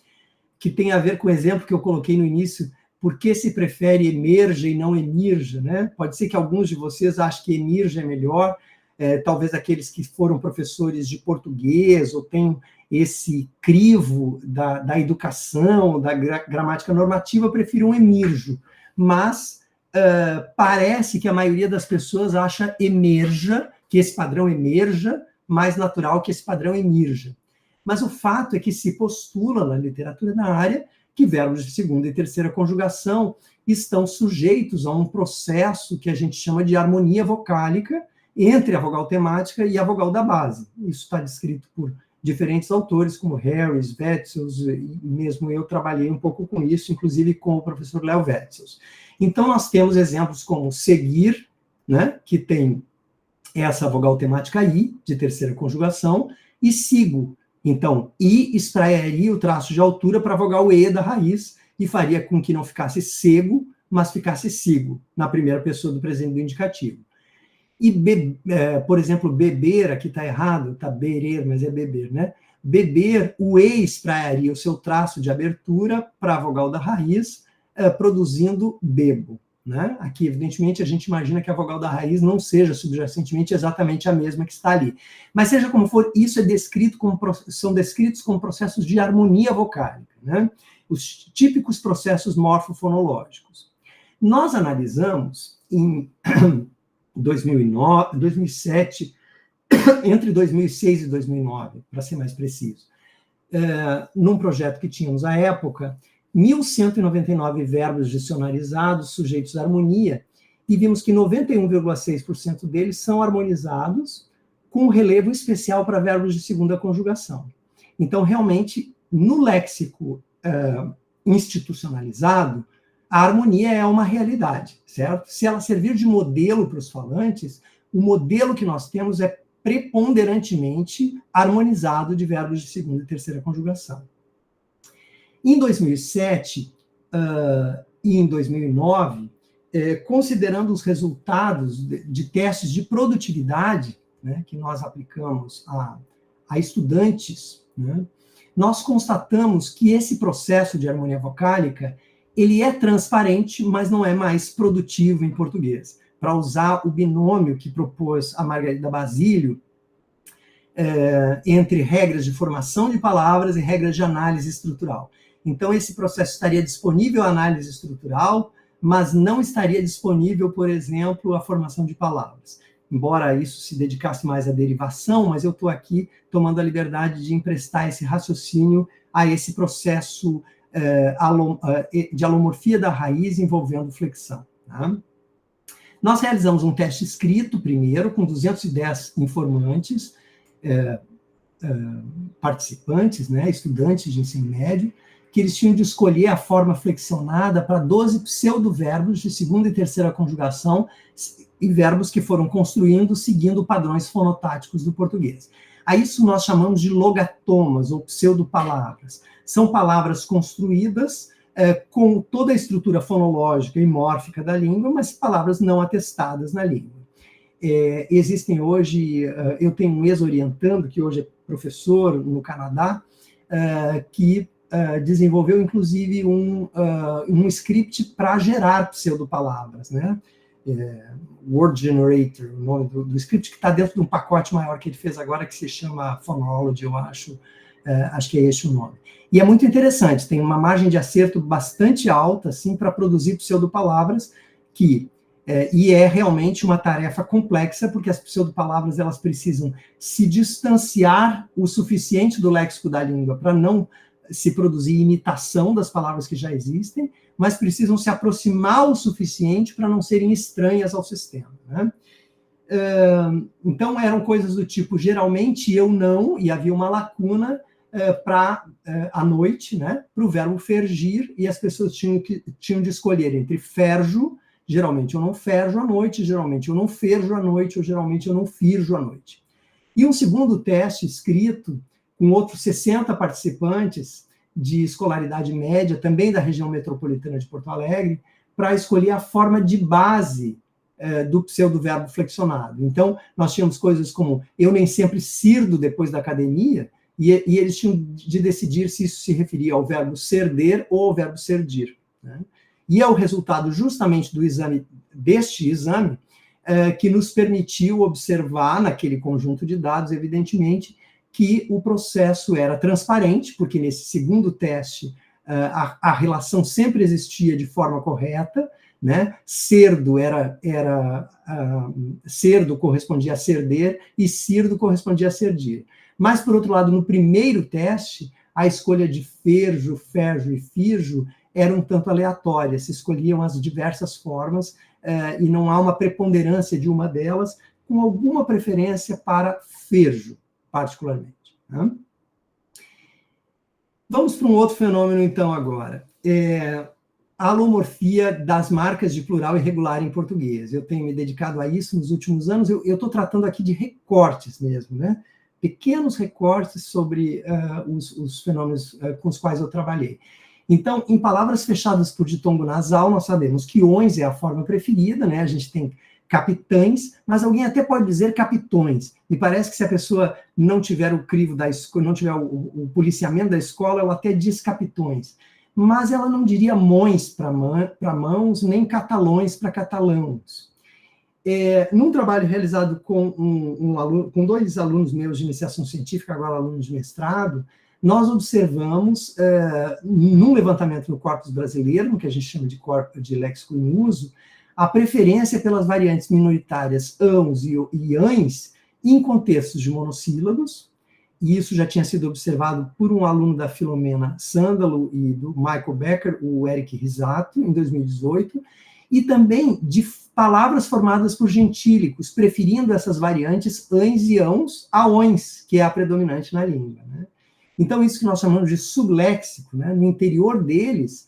que tem a ver com o exemplo que eu coloquei no início, por que se prefere emerja e não emirja, né? Pode ser que alguns de vocês achem que emirja é melhor, talvez aqueles que foram professores de português ou tenham esse crivo da educação, da gramática normativa, prefiram emirjo, mas parece que a maioria das pessoas acha emerja, que esse padrão emerja, mais natural que esse padrão emirja. Mas o fato é que se postula na literatura da área que verbos de segunda e terceira conjugação estão sujeitos a um processo que a gente chama de harmonia vocálica entre a vogal temática e a vogal da base. Isso está descrito por diferentes autores, como Harris, Wetzels, e mesmo eu trabalhei um pouco com isso, inclusive com o professor Léo Wetzels. Então, nós temos exemplos como seguir, né, que tem essa vogal temática I, de terceira conjugação, e sigo. Então, I extrairia o traço de altura para a vogal E da raiz e faria com que não ficasse sego, mas ficasse sigo, na primeira pessoa do presente do indicativo. E, por exemplo, beber, aqui está errado, está berer, mas é beber, né? Beber, o E extrairia o seu traço de abertura para a vogal da raiz, produzindo bebo. Né? Aqui, evidentemente, a gente imagina que a vogal da raiz não seja subjacentemente exatamente a mesma que está ali. Mas, seja como for, isso são descritos como processos de harmonia vocálica, né? Os típicos processos morfofonológicos. Nós analisamos em 2007, entre 2006 e 2009, para ser mais preciso, num projeto que tínhamos à época, 1.199 verbos dicionarizados sujeitos à harmonia, e vimos que 91,6% deles são harmonizados com relevo especial para verbos de segunda conjugação. Então, realmente, no léxico institucionalizado, a harmonia é uma realidade, certo? Se ela servir de modelo para os falantes, o modelo que nós temos é preponderantemente harmonizado de verbos de segunda e terceira conjugação. Em 2007 e em 2009, considerando os resultados de testes de produtividade, né, que nós aplicamos a estudantes, né, nós constatamos que esse processo de harmonia vocálica ele é transparente, mas não é mais produtivo em português. Para usar o binômio que propôs a Margarida Basílio, entre regras de formação de palavras e regras de análise estrutural. Então, esse processo estaria disponível à análise estrutural, mas não estaria disponível, por exemplo, à formação de palavras. Embora isso se dedicasse mais à derivação, mas eu estou aqui tomando a liberdade de emprestar esse raciocínio a esse processo de alomorfia da raiz envolvendo flexão. Tá? Nós realizamos um teste escrito primeiro, com 210 informantes, participantes, né, estudantes de ensino médio, que eles tinham de escolher a forma flexionada para 12 pseudo-verbos de segunda e terceira conjugação e verbos que foram construindo seguindo padrões fonotáticos do português. A isso nós chamamos de logatomas, ou pseudo-palavras. São palavras construídas com toda a estrutura fonológica e mórfica da língua, mas palavras não atestadas na língua. Existem hoje, eu tenho um ex-orientando, que hoje é professor no Canadá, que desenvolveu, inclusive, um script para gerar pseudopalavras, né? Word Generator, o nome do script, que está dentro de um pacote maior que ele fez agora, que se chama Phonology, eu acho que é esse o nome. E é muito interessante, tem uma margem de acerto bastante alta, assim, para produzir pseudopalavras, e é realmente uma tarefa complexa, porque as pseudopalavras, elas precisam se distanciar o suficiente do léxico da língua para não se produzir imitação das palavras que já existem, mas precisam se aproximar o suficiente para não serem estranhas ao sistema, né? Então, eram coisas do tipo, geralmente eu não, e havia uma lacuna para à noite, né, para o verbo fergir, e as pessoas tinham de escolher entre ferjo, geralmente eu não ferjo à noite, geralmente eu não ferjo à noite, ou geralmente eu não firjo à noite. E um segundo teste escrito, com outros 60 participantes, de escolaridade média, também da região metropolitana de Porto Alegre, para escolher a forma de base do pseudo-verbo flexionado. Então, nós tínhamos coisas como eu nem sempre sirdo depois da academia, e eles tinham de decidir se isso se referia ao verbo serder ou ao verbo serdir, né? E é o resultado justamente deste exame que nos permitiu observar, naquele conjunto de dados, evidentemente, que o processo era transparente, porque nesse segundo teste a relação sempre existia de forma correta, né? Cerdo cerdo correspondia a serder e sirdo correspondia a serdir. Mas, por outro lado, no primeiro teste, a escolha de ferjo, ferjo e firjo era um tanto aleatória, se escolhiam as diversas formas e não há uma preponderância de uma delas, com alguma preferência para ferjo, particularmente, né? Vamos para um outro fenômeno, então, agora. A alomorfia das marcas de plural irregular em português. Eu tenho me dedicado a isso nos últimos anos. Eu estou tratando aqui de recortes mesmo, né? Pequenos recortes sobre os fenômenos com os quais eu trabalhei. Então, em palavras fechadas por ditongo nasal, nós sabemos que ões é a forma preferida, né? A gente tem capitães, mas alguém até pode dizer capitões. Me parece que se a pessoa não tiver o crivo da escola, não tiver o policiamento da escola, ela até diz capitões. Mas ela não diria mões para mãos, nem catalões para catalãos. Num trabalho realizado com 2 alunos meus de iniciação científica, agora alunos de mestrado, nós observamos, num levantamento no corpus brasileiro, que a gente chama de léxico em uso, a preferência pelas variantes minoritárias ãos e ães em contextos de monossílabos, e isso já tinha sido observado por um aluno da Filomena Sândalo e do Michael Becker, o Eric Risato, em 2018, e também de palavras formadas por gentílicos, preferindo essas variantes ães e ãos a ões, que é a predominante na língua, né? Então, isso que nós chamamos de subléxico, né? No interior deles,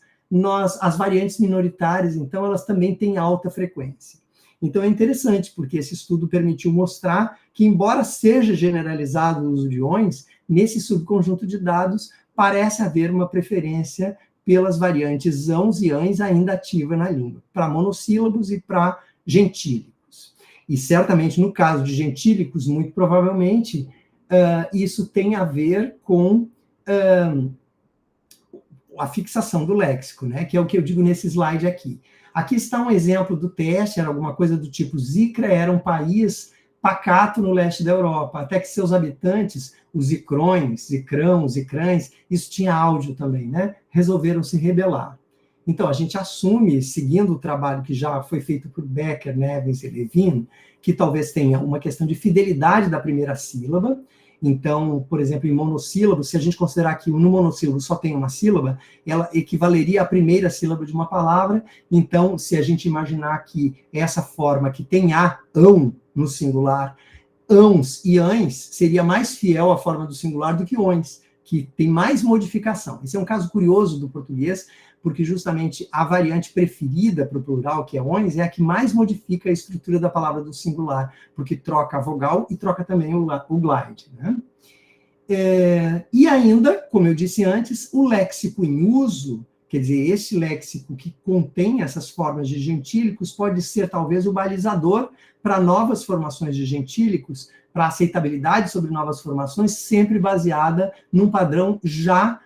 as variantes minoritárias, então, elas também têm alta frequência. Então, é interessante, porque esse estudo permitiu mostrar que, embora seja generalizado o uso de ões, nesse subconjunto de dados, parece haver uma preferência pelas variantes ãos e ães ainda ativa na língua, para monossílabos e para gentílicos. E, certamente, no caso de gentílicos, muito provavelmente, isso tem a ver com a fixação do léxico, né? Que é o que eu digo nesse slide aqui. Aqui está um exemplo do teste, era alguma coisa do tipo: Zicra era um país pacato no leste da Europa, até que seus habitantes, os zicrões, zicrão, zicrães, isso tinha áudio também, né? Resolveram se rebelar. Então, a gente assume, seguindo o trabalho que já foi feito por Becker, Nevins e Levin, que talvez tenha uma questão de fidelidade da primeira sílaba. Então, por exemplo, em monossílabo, se a gente considerar que no monossílabo só tem uma sílaba, ela equivaleria à primeira sílaba de uma palavra. Então, se a gente imaginar que essa forma que tem a, ão, no singular, ãos e ães, seria mais fiel à forma do singular do que ões, que tem mais modificação. Esse é um caso curioso do português, porque justamente a variante preferida para o plural, que é ões, é a que mais modifica a estrutura da palavra do singular, porque troca a vogal e troca também o glide, né? E ainda, como eu disse antes, o léxico em uso, quer dizer, esse léxico que contém essas formas de gentílicos, pode ser talvez o balizador para novas formações de gentílicos, para aceitabilidade sobre novas formações, sempre baseada num padrão já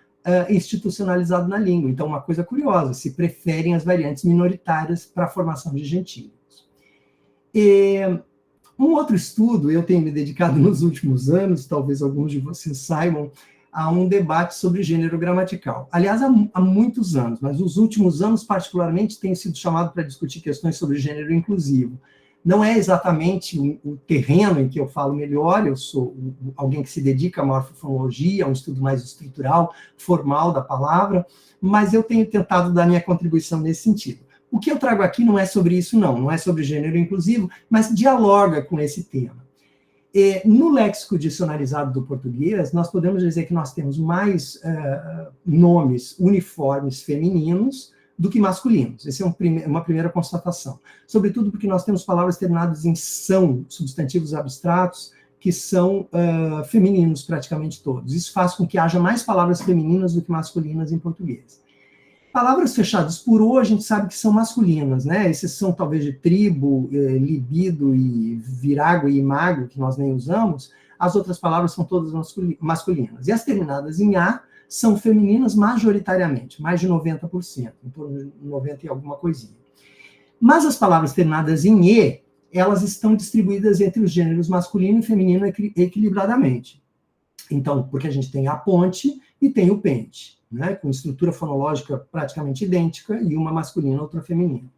institucionalizado na língua. Então, uma coisa curiosa, se preferem as variantes minoritárias para a formação de gentílicos. Um outro estudo, eu tenho me dedicado nos últimos anos, talvez alguns de vocês saibam, a um debate sobre gênero gramatical. Aliás, há muitos anos, mas nos últimos anos, particularmente, tenho sido chamado para discutir questões sobre gênero inclusivo. Não é exatamente o terreno em que eu falo melhor, eu sou alguém que se dedica à morfofonologia, a um estudo mais estrutural, formal da palavra, mas eu tenho tentado dar minha contribuição nesse sentido. O que eu trago aqui não é sobre isso, não é sobre gênero inclusivo, mas dialoga com esse tema. No léxico dicionarizado do português, nós podemos dizer que nós temos mais nomes uniformes femininos do que masculinos. Essa é uma primeira constatação. Sobretudo porque nós temos palavras terminadas em são, substantivos abstratos, que são femininos, praticamente todos. Isso faz com que haja mais palavras femininas do que masculinas em português. Palavras fechadas por O, a gente sabe que são masculinas, né? Exceção talvez de tribo, libido e virago e imago, que nós nem usamos, as outras palavras são todas masculinas. E as terminadas em A são femininas majoritariamente, mais de 90%, em torno de 90 e alguma coisinha. Mas as palavras terminadas em E, elas estão distribuídas entre os gêneros masculino e feminino equilibradamente. Então, porque a gente tem a ponte e tem o pente, né, com estrutura fonológica praticamente idêntica, e uma masculina e outra feminina.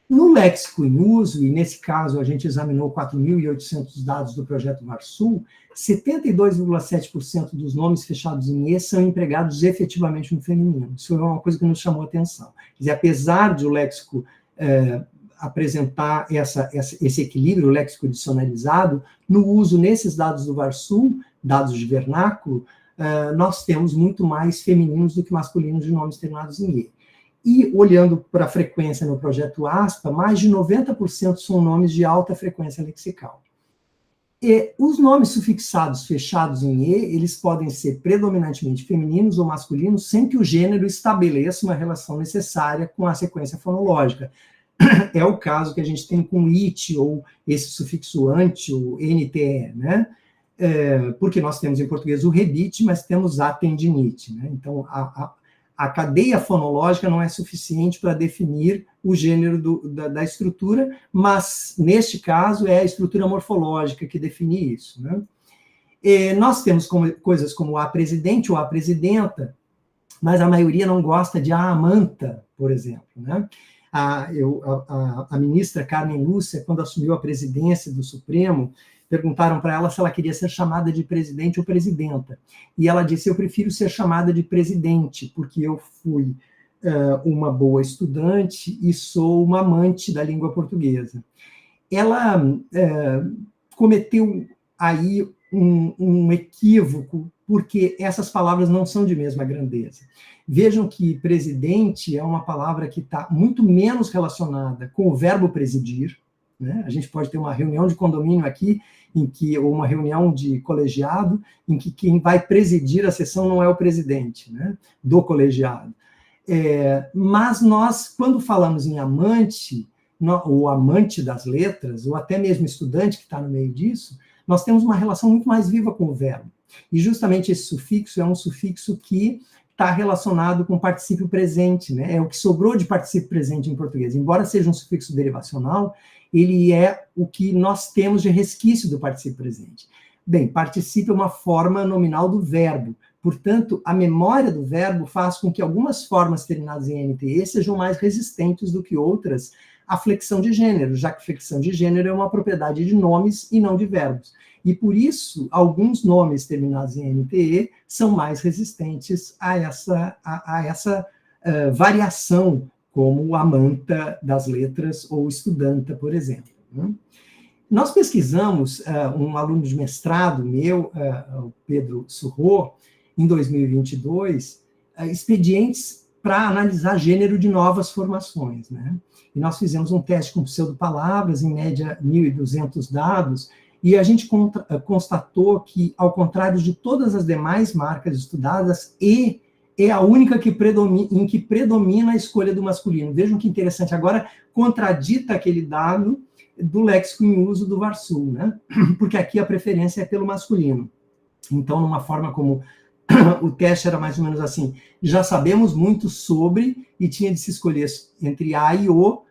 No léxico em uso, e nesse caso a gente examinou 4.800 dados do projeto VARSUL, 72,7% dos nomes fechados em E são empregados efetivamente no feminino. Isso é uma coisa que nos chamou a atenção. Quer dizer, apesar de o léxico apresentar esse equilíbrio, o léxico dicionarizado, no uso nesses dados do VARSUL, dados de vernáculo, nós temos muito mais femininos do que masculinos de nomes terminados em E. E, olhando para a frequência no projeto ASPA, mais de 90% são nomes de alta frequência lexical. E os nomes sufixados fechados em E, eles podem ser predominantemente femininos ou masculinos, sem que o gênero estabeleça uma relação necessária com a sequência fonológica. É o caso que a gente tem com it, ou esse sufixo ante, o nte, né? Porque nós temos em português o rebite, mas temos a tendinite, né? Então, a cadeia fonológica não é suficiente para definir o gênero da estrutura, mas, neste caso, é a estrutura morfológica que define isso, né? Nós temos coisas como a presidente ou a presidenta, mas a maioria não gosta de a amanta, por exemplo, né? A ministra Carmen Lúcia, quando assumiu a presidência do Supremo, perguntaram para ela se ela queria ser chamada de presidente ou presidenta. E ela disse, eu prefiro ser chamada de presidente, porque eu fui uma boa estudante e sou uma amante da língua portuguesa. Ela cometeu aí um equívoco, porque essas palavras não são de mesma grandeza. Vejam que presidente é uma palavra que está muito menos relacionada com o verbo presidir, né? A gente pode ter uma reunião de condomínio aqui, ou uma reunião de colegiado, em que quem vai presidir a sessão não é o presidente, né, do colegiado. Mas nós, quando falamos em amante, ou amante das letras, ou até mesmo estudante que está no meio disso, nós temos uma relação muito mais viva com o verbo. E justamente esse sufixo é um sufixo que está relacionado com o particípio presente, né? É o que sobrou de particípio presente em português. Embora seja um sufixo derivacional, ele é o que nós temos de resquício do particípio presente. Bem, particípio é uma forma nominal do verbo. Portanto, a memória do verbo faz com que algumas formas terminadas em NTE sejam mais resistentes do que outras à flexão de gênero, já que flexão de gênero é uma propriedade de nomes e não de verbos. E, por isso, alguns nomes terminados em NTE são mais resistentes a essa variação, como amanta das letras ou estudanta, por exemplo. Nós pesquisamos, um aluno de mestrado meu, o Pedro Surro, em 2022, expedientes para analisar gênero de novas formações, né? E nós fizemos um teste com pseudopalavras, em média 1.200 dados, e a gente constatou que, ao contrário de todas as demais marcas estudadas, E é a única em que predomina a escolha do masculino. Vejam que interessante, agora contradita aquele dado do léxico em uso do VARSUL, né? Porque aqui a preferência é pelo masculino. Então, numa forma como o teste era mais ou menos assim, já sabemos muito sobre, e tinha de se escolher entre A e O,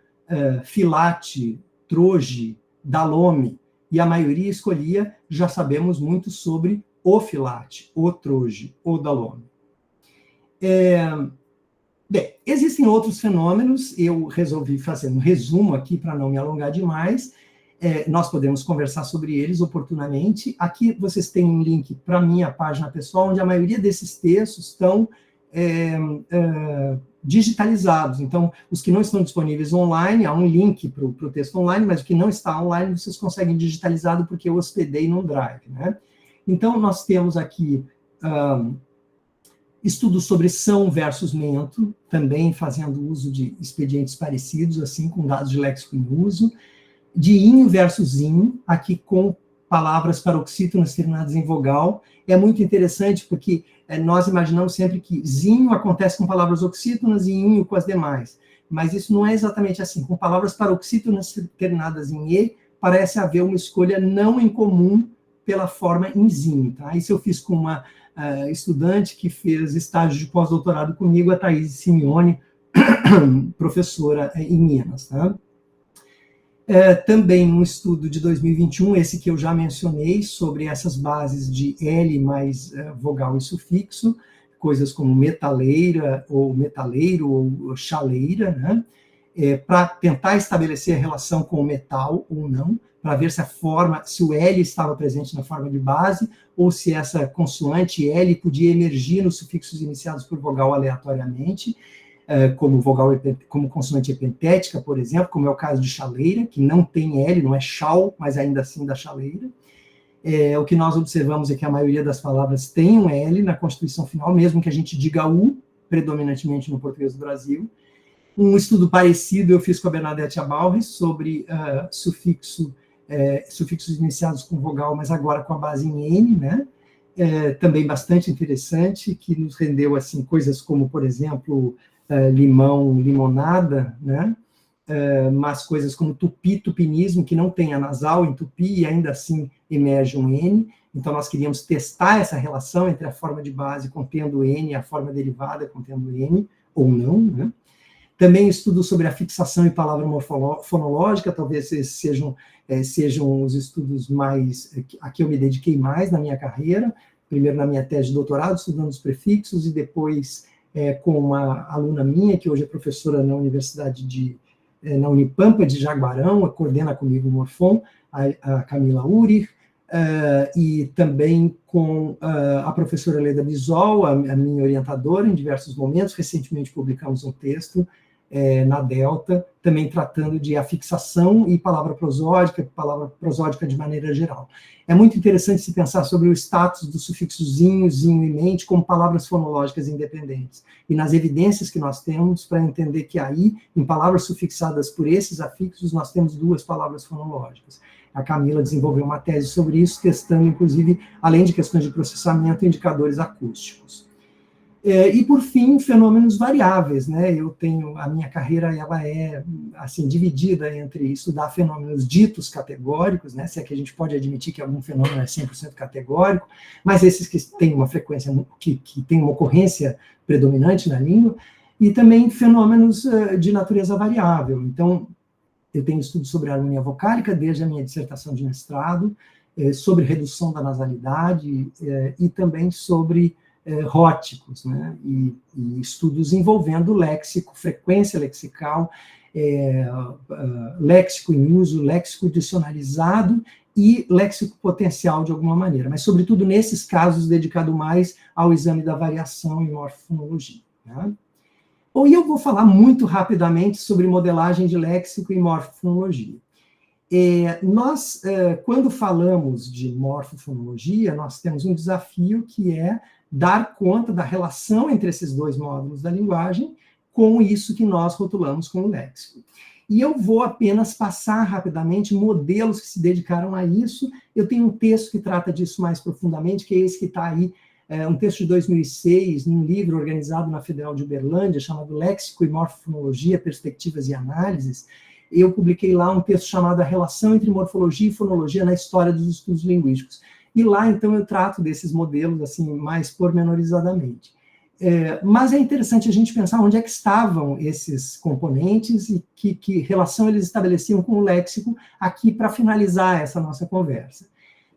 filate, troje, dalome, e a maioria escolhia, já sabemos muito sobre o filate, o troje, o dalome. Bem, existem outros fenômenos, eu resolvi fazer um resumo aqui para não me alongar demais, nós podemos conversar sobre eles oportunamente. Aqui vocês têm um link para a minha página pessoal, onde a maioria desses textos estão digitalizados. Então, os que não estão disponíveis online, há um link para o texto online, mas o que não está online, vocês conseguem digitalizado, porque eu hospedei no Drive, né? Então, nós temos aqui estudos sobre são versus mento, também fazendo uso de expedientes parecidos, assim, com dados de léxico em uso, de inho versus inho, aqui com palavras paroxítonas terminadas em vogal. É muito interessante porque nós imaginamos sempre que zinho acontece com palavras oxítonas e inho com as demais. Mas isso não é exatamente assim. Com palavras paroxítonas terminadas em e, parece haver uma escolha não incomum pela forma em zinho. Tá? Isso eu fiz com uma estudante que fez estágio de pós-doutorado comigo, a Thaís Simeone, professora em Minas. Tá? Também um estudo de 2021, esse que eu já mencionei, sobre essas bases de L mais vogal e sufixo, coisas como metaleira, ou metaleiro, ou chaleira, né? Para tentar estabelecer a relação com o metal ou não, para ver se o L estava presente na forma de base, ou se essa consoante L podia emergir nos sufixos iniciados por vogal aleatoriamente, como consoante epentética, por exemplo, como é o caso de chaleira, que não tem L, não é chal, mas ainda assim da chaleira. O que nós observamos é que a maioria das palavras tem um L na constituição final, mesmo que a gente diga U, predominantemente no português do Brasil. Um estudo parecido eu fiz com a Bernadette Abalres sobre sufixos iniciados com vogal, mas agora com a base em N, né? Também bastante interessante, que nos rendeu assim, coisas como, por exemplo, limão, limonada, né? Mas coisas como tupi, tupinismo, que não tem a nasal em tupi e ainda assim emerge um N. Então, nós queríamos testar essa relação entre a forma de base contendo N e a forma derivada contendo N, ou não, né? Também estudo sobre a fixação e palavra fonológica, talvez esses sejam os estudos a que eu me dediquei mais na minha carreira, primeiro na minha tese de doutorado, estudando os prefixos, e depois com uma aluna minha, que hoje é professora na na Unipampa de Jaguarão, coordena comigo o Morfon, a Camila Uri, e também com a professora Leda Bisol, a minha orientadora, em diversos momentos. Recentemente publicamos um texto na Delta, também tratando de afixação e palavra prosódica de maneira geral. É muito interessante se pensar sobre o status do sufixo zinho e mente como palavras fonológicas independentes, e nas evidências que nós temos para entender que aí, em palavras sufixadas por esses afixos, nós temos duas palavras fonológicas. A Camila desenvolveu uma tese sobre isso, testando, inclusive, além de questões de processamento, indicadores acústicos. E, por fim, fenômenos variáveis, né? A minha carreira, ela é, assim, dividida entre estudar fenômenos ditos categóricos, né? Se é que a gente pode admitir que algum fenômeno é 100% categórico, mas esses que têm uma frequência, que têm uma ocorrência predominante na língua, e também fenômenos de natureza variável. Então, eu tenho estudos sobre a harmonia vocálica, desde a minha dissertação de mestrado, sobre redução da nasalidade, e também sobre róticos, né? E estudos envolvendo léxico, frequência lexical, léxico em uso, léxico dicionarizado e léxico potencial de alguma maneira, mas, sobretudo, nesses casos, dedicado mais ao exame da variação em morfofonologia. Né? E eu vou falar muito rapidamente sobre modelagem de léxico e morfofonologia. Nós, quando falamos de morfofonologia, nós temos um desafio que é dar conta da relação entre esses dois módulos da linguagem com isso que nós rotulamos como léxico. E eu vou apenas passar rapidamente modelos que se dedicaram a isso. Eu tenho um texto que trata disso mais profundamente, que é esse que está aí, um texto de 2006, num livro organizado na Federal de Uberlândia, chamado Léxico e Morfofonologia, Perspectivas e Análises. Eu publiquei lá um texto chamado A Relação entre Morfologia e Fonologia na História dos Estudos Linguísticos. E lá, então, eu trato desses modelos assim mais pormenorizadamente. Mas é interessante a gente pensar onde é que estavam esses componentes e que relação eles estabeleciam com o léxico aqui para finalizar essa nossa conversa.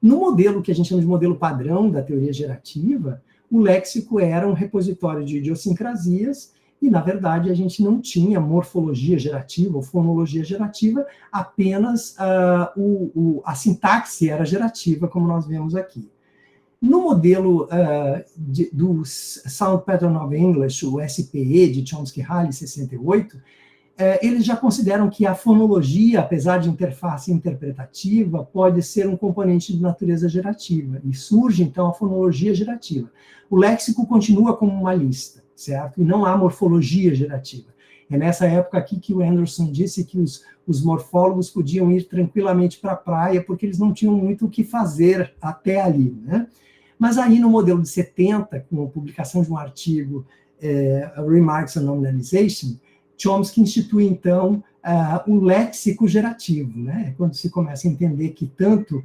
No modelo que a gente chama de modelo padrão da teoria gerativa, o léxico era um repositório de idiosincrasias e, na verdade, a gente não tinha morfologia gerativa ou fonologia gerativa, apenas a sintaxe era gerativa, como nós vemos aqui. No modelo do Sound Pattern of English, o SPE, de Chomsky-Halley, 68, eles já consideram que a fonologia, apesar de interface interpretativa, pode ser um componente de natureza gerativa, e surge, então, a fonologia gerativa. O léxico continua como uma lista, certo? E não há morfologia gerativa. É nessa época aqui que o Anderson disse que os morfólogos podiam ir tranquilamente para a praia, porque eles não tinham muito o que fazer até ali, né? Mas aí, no modelo de 70, com a publicação de um artigo, Remarks on Nominalization, Chomsky institui, então, o léxico gerativo, né? Quando se começa a entender que tanto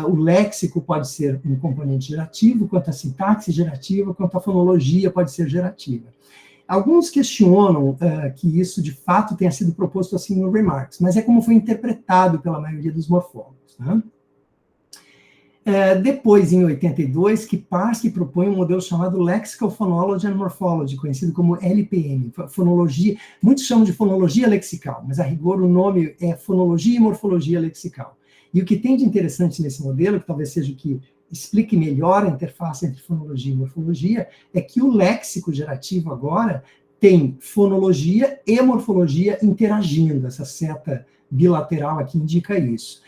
o léxico pode ser um componente gerativo, quanto a sintaxe gerativa, quanto a fonologia pode ser gerativa. Alguns questionam que isso, de fato, tenha sido proposto assim no Remarks, mas é como foi interpretado pela maioria dos morfólogos, né? Depois, em 82, Kiparsky propõe um modelo chamado Lexical Phonology and Morphology, conhecido como LPM, fonologia, muitos chamam de fonologia lexical, mas a rigor o nome é fonologia e morfologia lexical. E o que tem de interessante nesse modelo, que talvez seja o que explique melhor a interface entre fonologia e morfologia, é que o léxico gerativo agora tem fonologia e morfologia interagindo, essa seta bilateral aqui indica isso.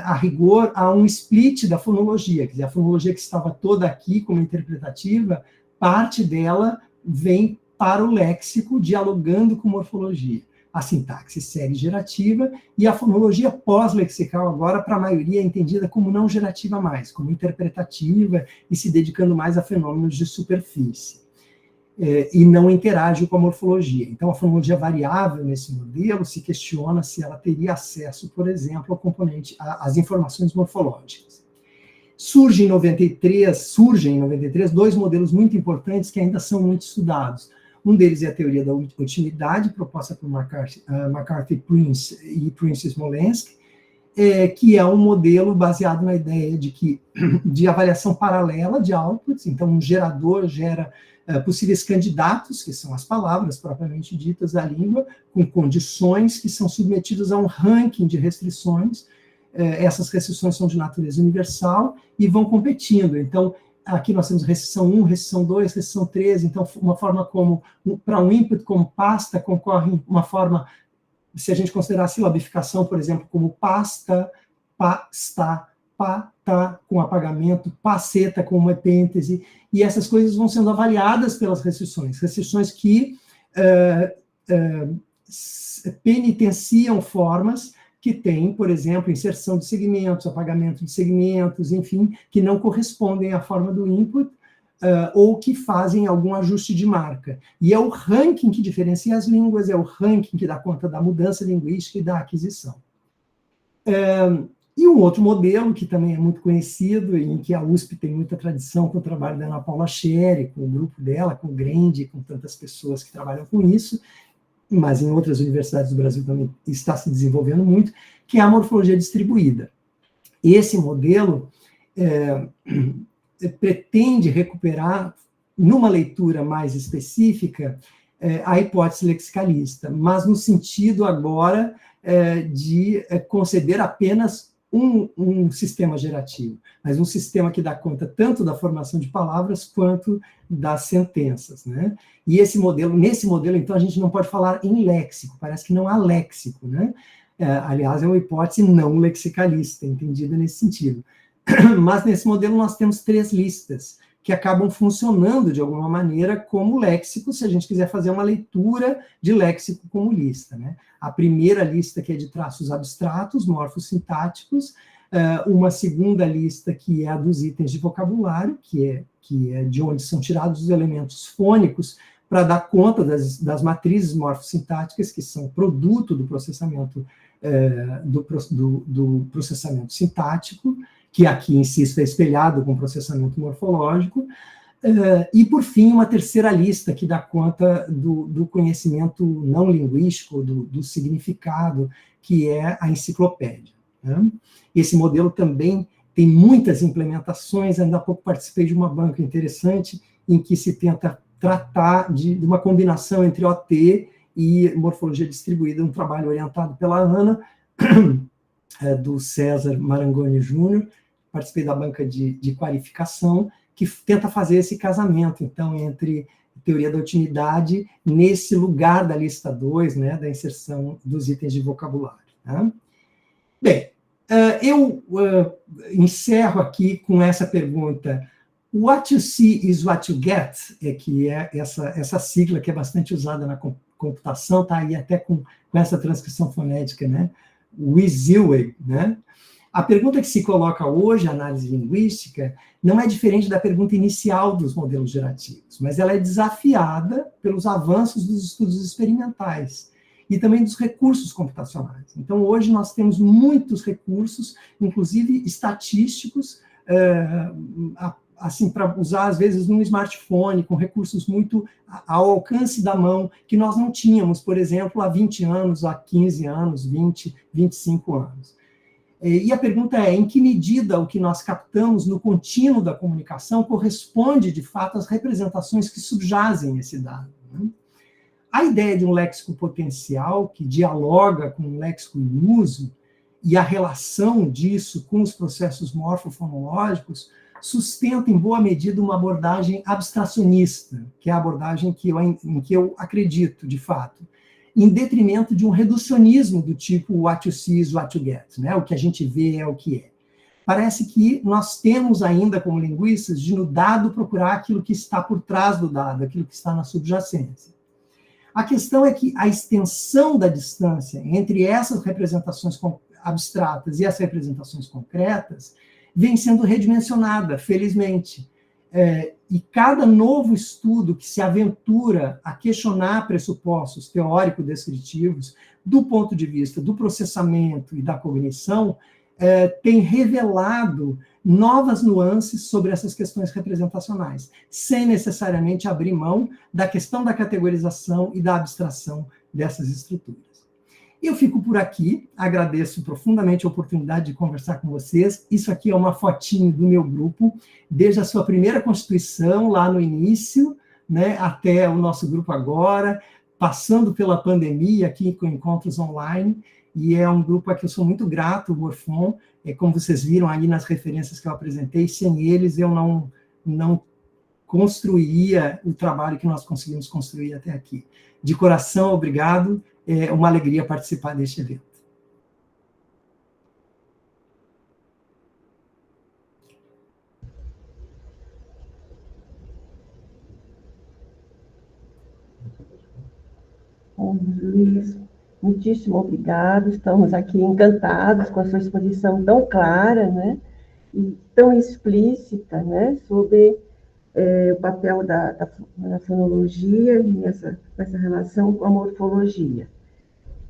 A rigor, há um split da fonologia, quer dizer, a fonologia que estava toda aqui como interpretativa, parte dela vem para o léxico, dialogando com morfologia. A sintaxe segue gerativa, e a fonologia pós-lexical agora, para a maioria, é entendida como não gerativa mais, como interpretativa, e se dedicando mais a fenômenos de superfície. E não interage com a morfologia. Então, a fonologia variável nesse modelo se questiona se ela teria acesso, por exemplo, ao componente, às informações morfológicas. Surgem em 93 dois modelos muito importantes que ainda são muito estudados. Um deles é a teoria da utilidade, proposta por McCarthy Prince e Prince-Smolensk, que é um modelo baseado na ideia de avaliação paralela de outputs. Então, um gerador gera possíveis candidatos, que são as palavras propriamente ditas da língua, com condições que são submetidas a um ranking de restrições. Essas restrições são de natureza universal e vão competindo. Então, aqui nós temos restrição 1, restrição 2, restrição 3. Então, uma forma como, para um input como pasta, concorre uma forma, se a gente considerar a silabificação, por exemplo, como pasta, pasta, pata com apagamento, paceta com uma epêntese, e essas coisas vão sendo avaliadas pelas restrições que penitenciam formas que têm, por exemplo, inserção de segmentos, apagamento de segmentos, enfim, que não correspondem à forma do input, ou que fazem algum ajuste de marca. E é o ranking que diferencia as línguas, é o ranking que dá conta da mudança linguística e da aquisição. E um outro modelo, que também é muito conhecido, em que a USP tem muita tradição com o trabalho da Ana Paula Scherrer, com o grupo dela, com o Grande, com tantas pessoas que trabalham com isso, mas em outras universidades do Brasil também está se desenvolvendo muito, que é a morfologia distribuída. Esse modelo pretende recuperar, numa leitura mais específica, a hipótese lexicalista, mas no sentido agora de conceber apenas um sistema gerativo, mas um sistema que dá conta tanto da formação de palavras quanto das sentenças, né? E nesse modelo, então, a gente não pode falar em léxico, parece que não há léxico, né? Aliás, é uma hipótese não lexicalista, entendida nesse sentido. Mas nesse modelo nós temos 3 listas, que acabam funcionando de alguma maneira como léxico, se a gente quiser fazer uma leitura de léxico como lista, né? A primeira lista, que é de traços abstratos, morfossintáticos, uma segunda lista, que é a dos itens de vocabulário, que é de onde são tirados os elementos fônicos para dar conta das matrizes morfossintáticas, que são produto do processamento, do processamento sintático, que aqui, insisto, é espelhado com processamento morfológico, e, por fim, uma terceira lista que dá conta do conhecimento não linguístico, do significado, que é a enciclopédia, né? Esse modelo também tem muitas implementações. Ainda há pouco participei de uma banca interessante, em que se tenta tratar de uma combinação entre OT e morfologia distribuída, um trabalho orientado pela Ana, do César Marangoni Júnior. Participei da banca de qualificação, que tenta fazer esse casamento, então, entre teoria da utilidade, nesse lugar da lista 2, né, da inserção dos itens de vocabulário, né? Bem, eu encerro aqui com essa pergunta: what you see is what you get, que é essa sigla que é bastante usada na computação, está aí até com essa transcrição fonética, né? WYSIWYG, né? A pergunta que se coloca hoje, a análise linguística, não é diferente da pergunta inicial dos modelos gerativos, mas ela é desafiada pelos avanços dos estudos experimentais e também dos recursos computacionais. Então, hoje nós temos muitos recursos, inclusive estatísticos, assim, para usar, às vezes, num smartphone, com recursos muito ao alcance da mão, que nós não tínhamos, por exemplo, há 20 anos, há 15 anos, 20, 25 anos. E a pergunta é, em que medida o que nós captamos no contínuo da comunicação corresponde, de fato, às representações que subjazem esse dado, né? A ideia de um léxico potencial, que dialoga com um léxico em uso, e a relação disso com os processos morfofonológicos, sustenta, em boa medida, uma abordagem abstracionista, que é a abordagem em que eu acredito, de fato, em detrimento de um reducionismo do tipo what you see is what you get, né? O que a gente vê é o que é. Parece que nós temos ainda, como linguistas, de no dado procurar aquilo que está por trás do dado, aquilo que está na subjacência. A questão é que a extensão da distância entre essas representações abstratas e as representações concretas vem sendo redimensionada, felizmente. E cada novo estudo que se aventura a questionar pressupostos teórico-descritivos do ponto de vista do processamento e da cognição tem revelado novas nuances sobre essas questões representacionais, sem necessariamente abrir mão da questão da categorização e da abstração dessas estruturas. Eu fico por aqui, agradeço profundamente a oportunidade de conversar com vocês. Isso aqui é uma fotinho do meu grupo, desde a sua primeira constituição, lá no início, né, até o nosso grupo agora, passando pela pandemia, aqui com encontros online, e é um grupo a que eu sou muito grato, o Morfon, como vocês viram aí nas referências que eu apresentei, sem eles eu não construiria o trabalho que nós conseguimos construir até aqui. De coração, obrigado. É uma alegria participar deste evento. Bom, Luiz, muitíssimo obrigado. Estamos aqui encantados com a sua exposição tão clara, né, e tão explícita, né, sobre o papel da fonologia nessa relação com a morfologia.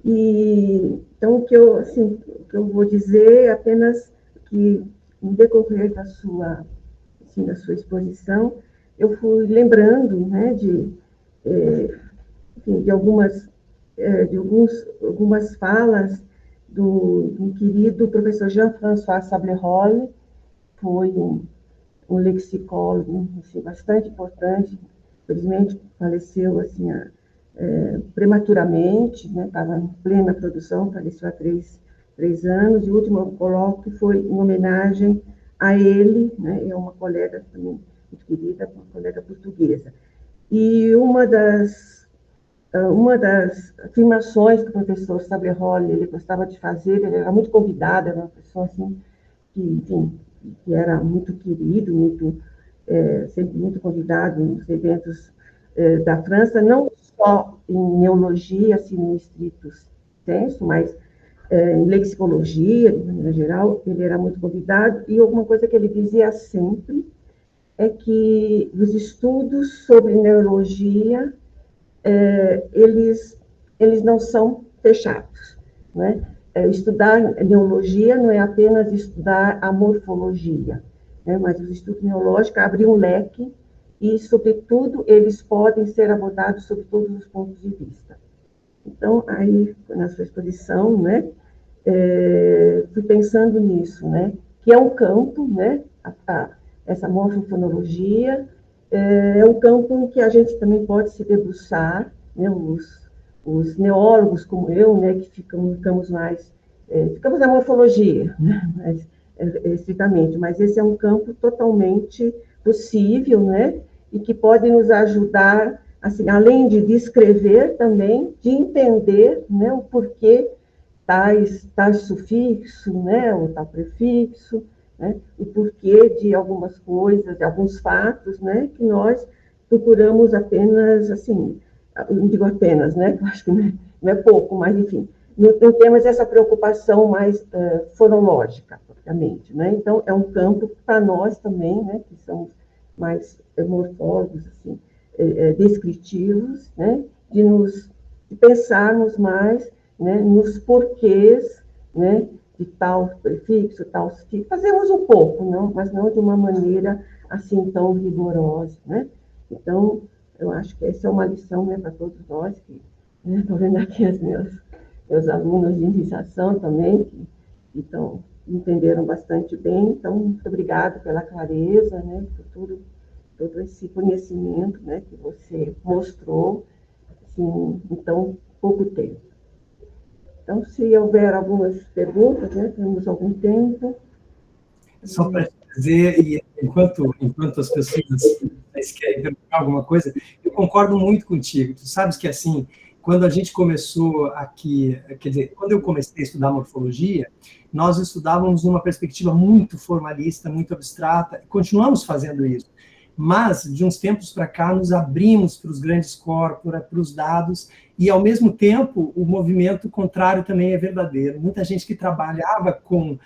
E, então, o que eu vou dizer é apenas que, no decorrer da sua exposição, eu fui lembrando, né, de algumas falas do querido professor Jean-François Sablerolles, foi um lexicólogo assim, bastante importante, infelizmente faleceu assim, prematuramente, né? Estava em plena produção, faleceu há três anos, e o último colóquio foi em homenagem a ele, né? É uma colega também muito querida, uma colega portuguesa. E uma das afirmações que o professor Sablerolles ele gostava de fazer, ele era muito convidado, era uma pessoa assim, que, enfim, que era muito querido, sempre muito convidado nos eventos da França, não só em neologia, assim, no estrito senso, mas em lexicologia, de maneira geral, ele era muito convidado, e alguma coisa que ele dizia sempre é que os estudos sobre neurologia, eles não são fechados, né? Estudar neurologia não é apenas estudar a morfologia, né? Mas os estudos neurológicos abrem um leque e, sobretudo, eles podem ser abordados sob todos os pontos de vista. Então, aí, na sua exposição, né, fui pensando nisso, né, que é um campo, né, essa morfofonologia, é um campo em que a gente também pode se debruçar, né, os neólogos como eu, né, que ficamos na morfologia, né, mais estritamente, mas esse é um campo totalmente possível, né, e que pode nos ajudar, assim, além de descrever também, de entender, né, o porquê tais sufixo, né, ou tal prefixo, né, o porquê de algumas coisas, de alguns fatos, né, que nós procuramos apenas, assim, não digo apenas, né? Acho que não é pouco, mas, enfim, não temos essa preocupação mais fonológica, propriamente, né? Então, é um campo para nós também, né, que somos mais morfólogos, assim, descritivos, né, de pensarmos mais, né, nos porquês, né, de tal prefixo, tal sufixo. Fazemos um pouco, não, mas não de uma maneira assim tão rigorosa, né? Então, eu acho que essa é uma lição, né, para todos nós, que estou vendo aqui os meus alunos de iniciação também, que entenderam bastante bem. Então, muito obrigada pela clareza, né, por todo esse conhecimento, né, que você mostrou assim, em tão pouco tempo. Então, se houver algumas perguntas, né, temos algum tempo. Só para dizer, e enquanto as pessoas querem perguntar alguma coisa, eu concordo muito contigo. Tu sabes que, assim, quando a gente começou aqui, quer dizer, quando eu comecei a estudar morfologia, nós estudávamos numa perspectiva muito formalista, muito abstrata, e continuamos fazendo isso. Mas, de uns tempos para cá, nos abrimos para os grandes corpora, para os dados, e, ao mesmo tempo, o movimento contrário também é verdadeiro. Muita gente que trabalhava com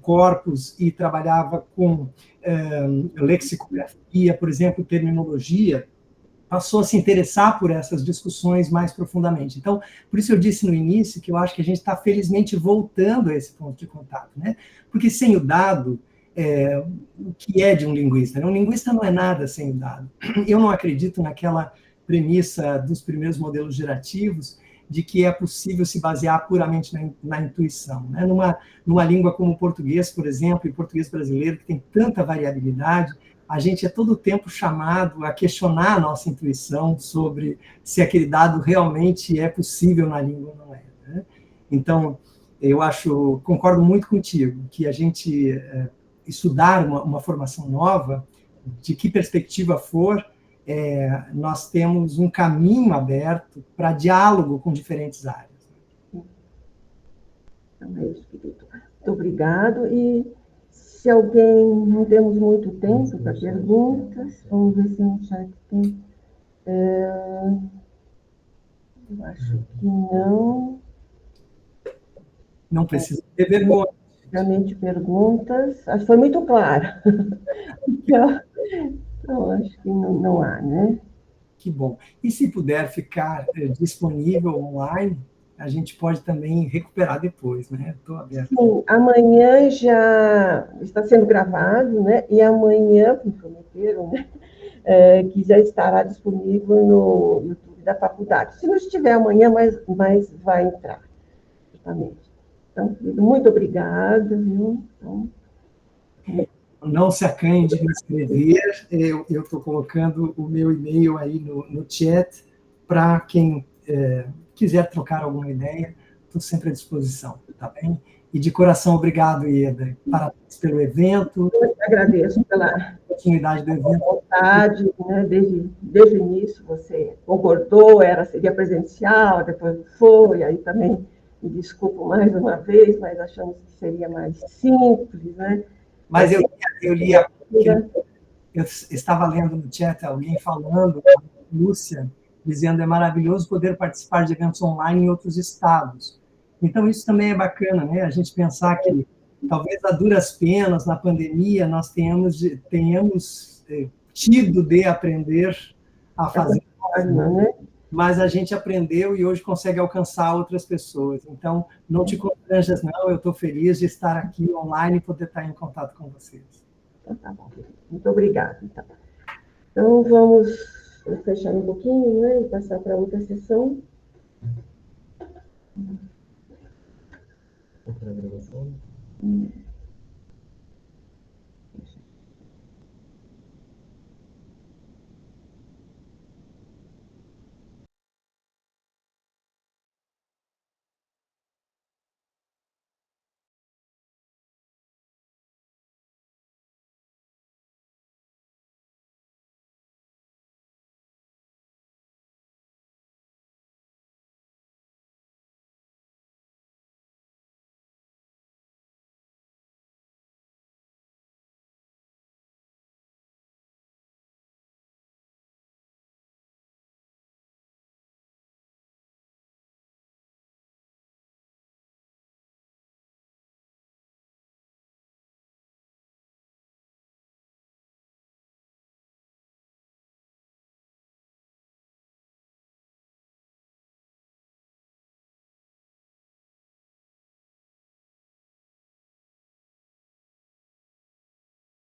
corpos e trabalhava com lexicografia, por exemplo, terminologia, passou a se interessar por essas discussões mais profundamente. Então, por isso eu disse no início que eu acho que a gente está felizmente voltando a esse ponto de contato, né? Porque sem o dado, o que é de um linguista? Um linguista não é nada sem o dado. Eu não acredito naquela premissa dos primeiros modelos gerativos de que é possível se basear puramente na intuição, né? Numa língua como o português, por exemplo, e português brasileiro, que tem tanta variabilidade, a gente é todo o tempo chamado a questionar a nossa intuição sobre se aquele dado realmente é possível na língua ou não é, né? Então, eu concordo muito contigo, que a gente estudar uma formação nova, de que perspectiva for, nós temos um caminho aberto para diálogo com diferentes áreas. Então, é isso, querido. Muito obrigado. E se alguém, não temos muito tempo para perguntas, vamos ver se no chat tem. Eu acho que não. Não precisa ter vergonha. Realmente perguntas. Acho que foi muito claro. Então, acho que não há, né? Que bom. E se puder ficar disponível online, a gente pode também recuperar depois, né? Estou aberto. Sim, amanhã já está sendo gravado, né? E amanhã, me prometeram, né? Que já estará disponível no YouTube da faculdade. Se não estiver amanhã, mas vai entrar, justamente. Então, querido, muito obrigada, viu? Então, não se acanhe de me escrever, eu estou colocando o meu e-mail aí no chat, para quem quiser trocar alguma ideia, estou sempre à disposição, tá bem? E de coração, obrigado, Ieda, parabéns pelo evento. Eu agradeço pela oportunidade do evento. Vontade, né? Desde o início você concordou, seria presencial, depois não foi, aí também me desculpo mais uma vez, mas achamos que seria mais simples, né? Mas eu estava lendo no chat alguém falando, Lúcia, dizendo é maravilhoso poder participar de eventos online em outros estados. Então, isso também é bacana, né? A gente pensar que, talvez a duras penas, na pandemia, nós tenhamos tido de aprender a fazer, né? Mas a gente aprendeu e hoje consegue alcançar outras pessoas. Então, não te constranjas, não. Eu estou feliz de estar aqui online e poder estar em contato com vocês. Então, tá bom. Muito obrigada. Então, vamos fechar um pouquinho, né? E passar para outra sessão. Outra gravação.